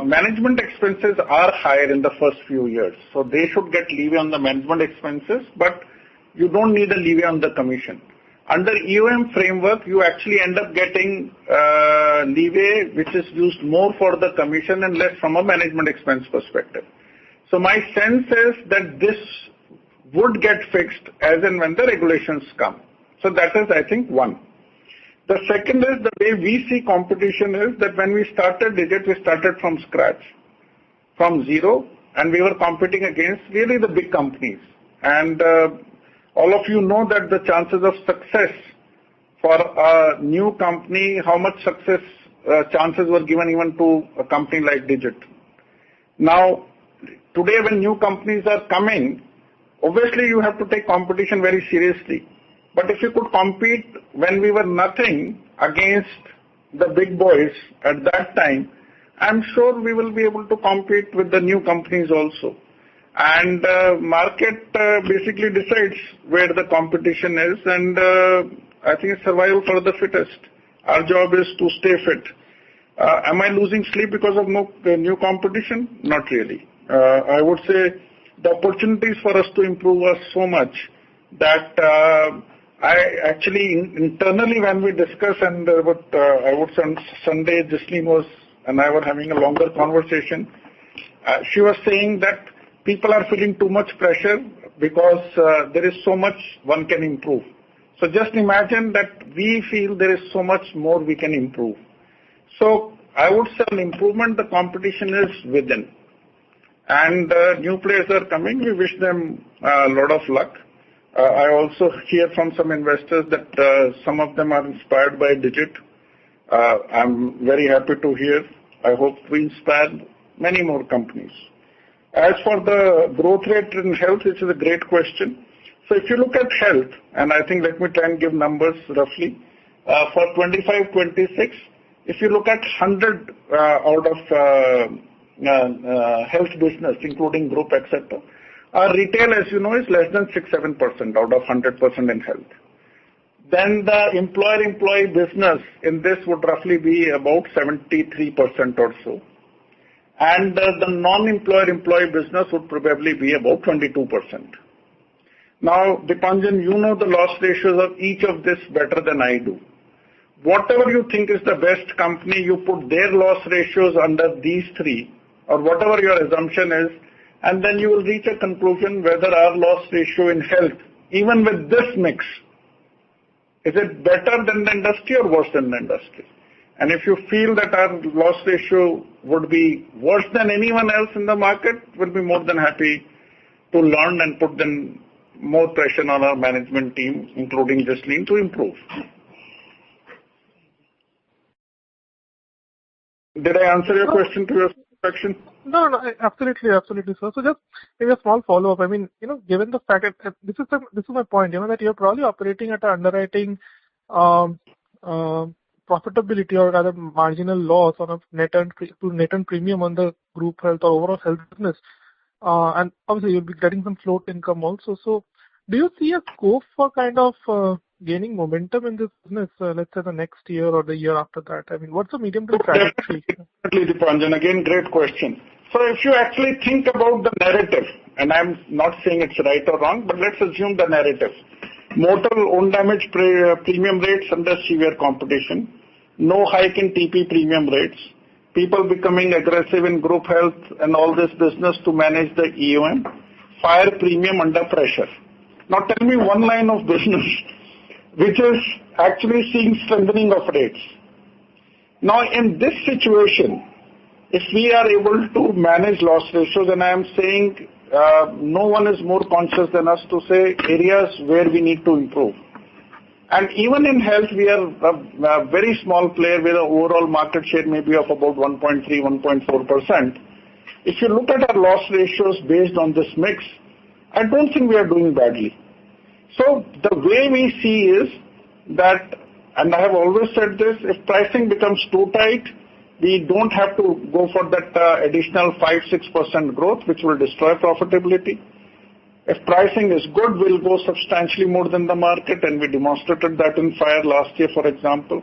management expenses are higher in the first few years. So they should get leeway on the management expenses, but you don't need a leeway on the commission. Under EOM framework, you actually end up getting leeway, which is used more for the commission and less from a management expense perspective. So my sense is that this would get fixed as and when the regulations come. So that is, I think, one. The second is the way we see competition is that when we started Digit, we started from scratch, from zero, and we were competing against really the big companies. And all of you know that the chances of success for a new company, how much success chances were given even to a company like Digit. Now, today when new companies are coming, obviously you have to take competition very seriously. But if you could compete when we were nothing against the big boys at that time, I'm sure we will be able to compete with the new companies also. And market basically decides where the competition is, and I think it's survival for the fittest. Our job is to stay fit. Am I losing sleep because of new competition? Not really. I would say the opportunities for us to improve are so much that I actually internally when we discuss, and what I would say on Sunday, Jasleen was and I were having a longer conversation. She was saying that people are feeling too much pressure because there is so much one can improve. So just imagine that we feel there is so much more we can improve. So I would say an improvement, the competition is within. And new players are coming. We wish them a lot of luck. I also hear from some investors that some of them are inspired by Digit. I'm very happy to hear. I hope we inspire many more companies. As for the growth rate in health, which is a great question. So if you look at health, and I think let me try and give numbers roughly, for 25-26, if you look at 100 out of health business, including group, etc., our retail, as you know, is less than 6-7% out of 100% in health. Then the employer-employee business in this would roughly be about 73% or so. And the non-employer-employee business would probably be about 22%. Now, Dipanjan, you know the loss ratios of each of this better than I do. Whatever you think is the best company, you put their loss ratios under these three, or whatever your assumption is, and then you will reach a conclusion whether our loss ratio in health, even with this mix, is it better than the industry or worse than the industry? And if you feel that our loss ratio would be worse than anyone else in the market, we'll be more than happy to learn and put then more pressure on our management team, including Jasleen, to improve. Did I answer your question to your satisfaction? No, absolutely, sir. So just maybe a small follow-up. I mean, given the fact that this is my point, that you're probably operating at an underwriting profitability or rather marginal loss on a net earned premium on the group health or overall health business, and obviously you'll be getting some float income also. So, do you see a scope for kind of gaining momentum in this business, let's say the next year or the year after that? I mean, what's the medium-term trajectory? Definitely, Dipanjan. Again, great question. So if you actually think about the narrative, and I'm not saying it's right or wrong, but let's assume the narrative. Motor own damage premium rates under severe competition, no hike in TP premium rates, people becoming aggressive in group health and all this business to manage the EOM, fire premium under pressure. Now tell me one line of business which is actually seeing strengthening of rates. Now in this situation, if we are able to manage loss ratios, and I am saying no one is more conscious than us to say areas where we need to improve. And even in health, we are a very small player with an overall market share maybe of about 1.3, 1.4%. If you look at our loss ratios based on this mix, I don't think we are doing badly. So the way we see is that, and I have always said this, if pricing becomes too tight, we don't have to go for that additional 5-6% growth, which will destroy profitability. If pricing is good, we'll go substantially more than the market, and we demonstrated that in fire last year, for example.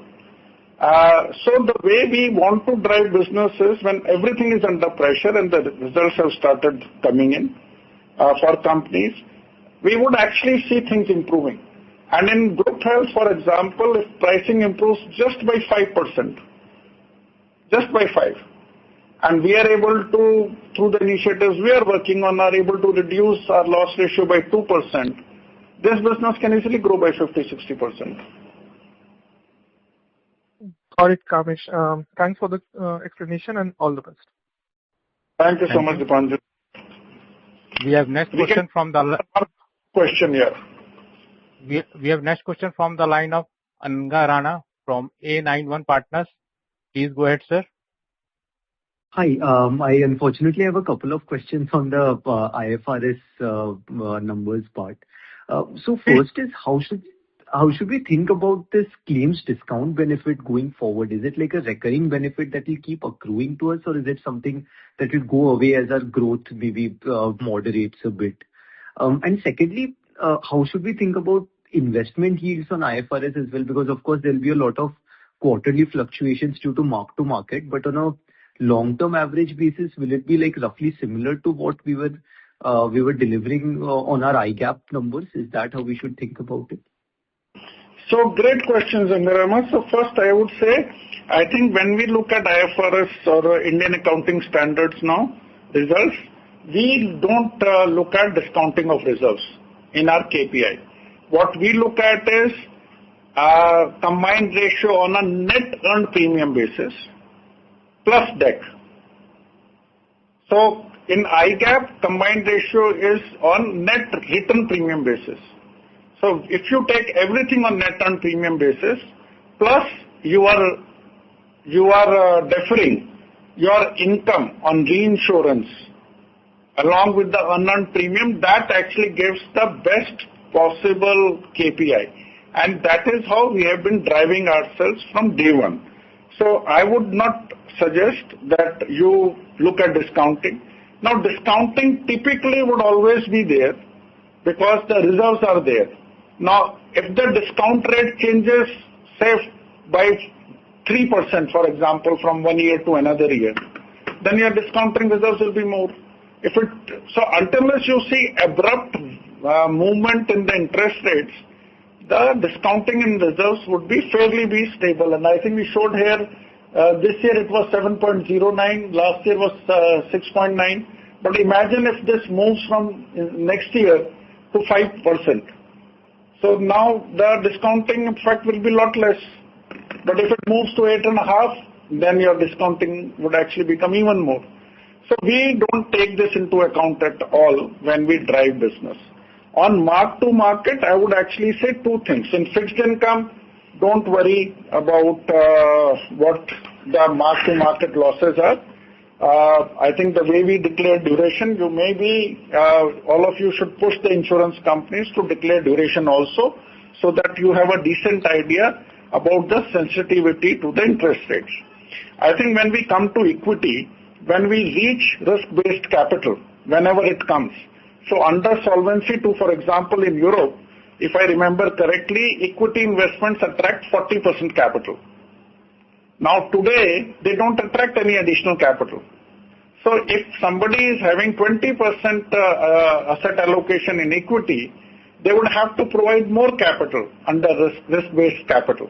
So the way we want to drive business is when everything is under pressure and the results have started coming in for companies, we would actually see things improving. And in group health, for example, if pricing improves just by 5%, just by 5%, and we are able to, through the initiatives we are working on, are able to reduce our loss ratio by 2%, this business can easily grow by 50-60%. Got it, Kamesh. Thanks for the explanation and all the best. Thank you so much, Dipanjan. We have next question from the question here. We have next question from the line of Anga Rana from A91 Partners. Please go ahead, sir. Hi. I unfortunately have a couple of questions on the IFRS numbers part. So first is how should we think about this claims discount benefit going forward? Is it like a recurring benefit that will keep accruing to us, or is it something that will go away as our growth maybe moderates a bit? And secondly, how should we think about investment yields on IFRS as well? Because of course there will be a lot of quarterly fluctuations due to mark to market, but on a long-term average basis, will it be like roughly similar to what we were delivering on our IGAP numbers? Is that how we should think about it? So great questions, Angarama. So first I would say, I think when we look at IFRS or Indian accounting standards now, results, we don't look at discounting of reserves in our KPI. What we look at is combined ratio on a net earned premium basis plus DEC. So in IGAP, combined ratio is on net written premium basis. So if you take everything on net earned premium basis, plus you are deferring your income on reinsurance along with the unearned premium, that actually gives the best possible KPI. And that is how we have been driving ourselves from day one. So I would not suggest that you look at discounting. Now discounting typically would always be there because the reserves are there. Now if the discount rate changes, say by 3%, for example, from one year to another year, then your discounting reserves will be more. So until you see abrupt movement in the interest rates, the discounting in reserves would be fairly stable. And I think we showed here, this year it was 7.09, last year was 6.9. But imagine if this moves from next year to 5%. So now the discounting effect will be a lot less. But if it moves to 8.5, then your discounting would actually become even more. So we don't take this into account at all when we drive business. On mark to market, I would actually say two things. In fixed income, don't worry about what the mark to market losses are. I think the way we declare duration, you may be, all of you should push the insurance companies to declare duration also, so that you have a decent idea about the sensitivity to the interest rates. I think when we come to equity, when we reach risk-based capital, whenever it comes, so under Solvency II, for example, in Europe, if I remember correctly, equity investments attract 40% capital. Now today, they don't attract any additional capital. So if somebody is having 20% asset allocation in equity, they would have to provide more capital under risk-based capital.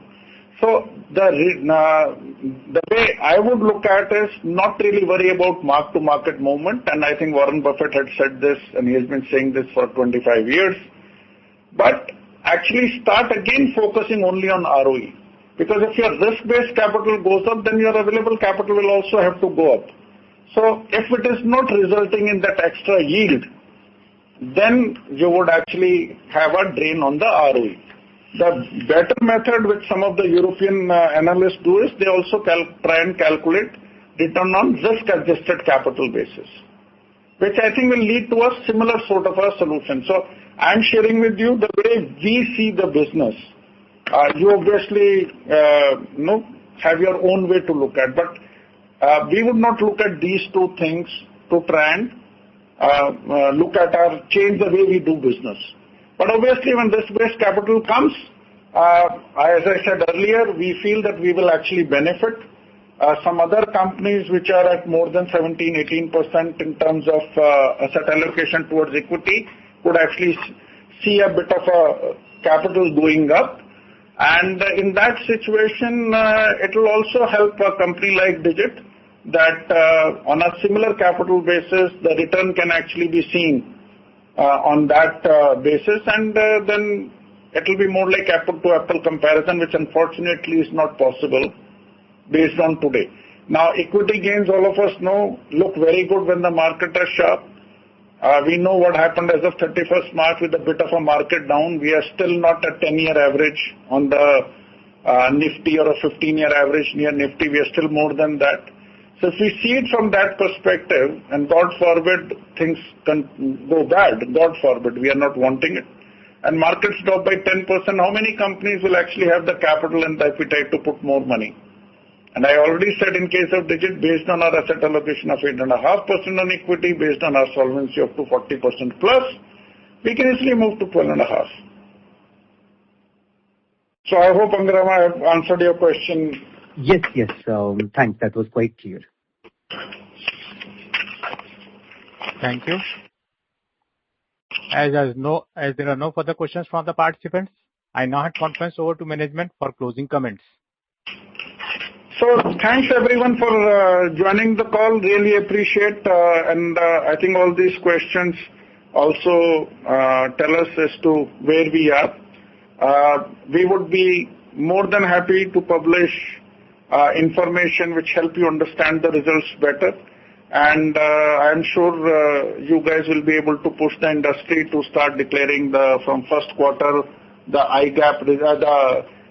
So the way I would look at is not really worry about mark-to-market movement, and I think Warren Buffett had said this, and he has been saying this for 25 years. But actually start again focusing only on ROE. Because if your risk-based capital goes up, then your available capital will also have to go up. So if it is not resulting in that extra yield, then you would actually have a drain on the ROE. The better method which some of the European analysts do is they also try and calculate return on risk-adjusted capital basis, which I think will lead to a similar sort of a solution. So I'm sharing with you the way we see the business. You obviously have your own way to look at, but we would not look at these two things to try and change the way we do business. But obviously, when risk-based capital comes, as I said earlier, we feel that we will actually benefit. Some other companies which are at more than 17-18% in terms of asset allocation towards equity would actually see a bit of a capital going up. And in that situation, it will also help a company like Digit that on a similar capital basis, the return can actually be seen on that basis, and then it will be more like apple-to-apple comparison, which unfortunately is not possible based on today. Now, equity gains, all of us know, look very good when the market is sharp. We know what happened as of 31st March with a bit of a market down. We are still not at 10-year average on the Nifty or a 15-year average near Nifty. We are still more than that. So if we see it from that perspective, and God forbid things can go bad, God forbid, we are not wanting it, and markets drop by 10%, how many companies will actually have the capital and the appetite to put more money? And I already said in case of Digit, based on our asset allocation of 8.5% on equity, based on our solvency of 240% plus, we can easily move to 12.5%. So I hope, Angrama, I have answered your question. Yes. Thanks. That was quite clear. Thank you. As there are no further questions from the participants, I now hand conference over to management for closing comments. So thanks everyone for joining the call. Really appreciate, and I think all these questions also tell us as to where we are. We would be more than happy to publish information which help you understand the results better. And I am sure you guys will be able to push the industry to start declaring from first quarter the IGAP,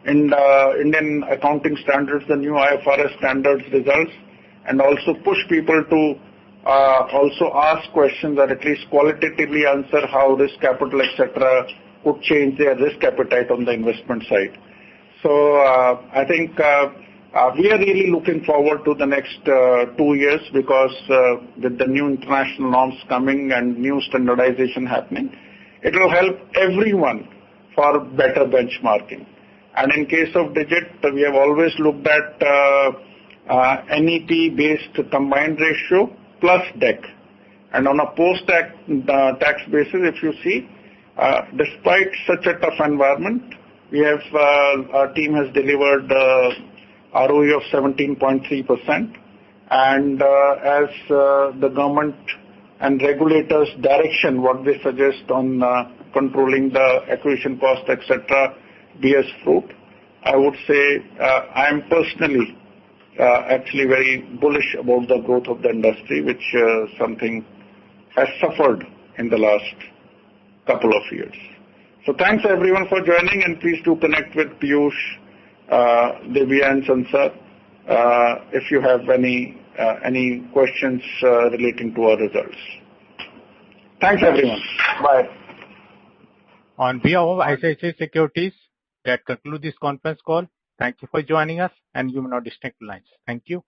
in the Indian accounting standards, the new IFRS standards results, and also push people to also ask questions or at least qualitatively answer how risk capital, etc., could change their risk appetite on the investment side. So I think we are really looking forward to the next 2 years because with the new international norms coming and new standardization happening, it will help everyone for better benchmarking. And in case of Digit, we have always looked at NEP-based combined ratio plus DEC. And on a post-tax basis, if you see, despite such a tough environment, our team has delivered ROE of 17.3%. And as the government and regulators' direction, what they suggest on controlling the acquisition cost, etc., bears fruit, I would say I am personally actually very bullish about the growth of the industry, which something has suffered in the last couple of years. So thanks everyone for joining, and please do connect with Piyush, Divya and Sansar if you have any questions relating to our results. Thanks everyone. Bye. On behalf of ICICI Securities, that concludes this conference call. Thank you for joining us, and you may now disconnect the lines. Thank you.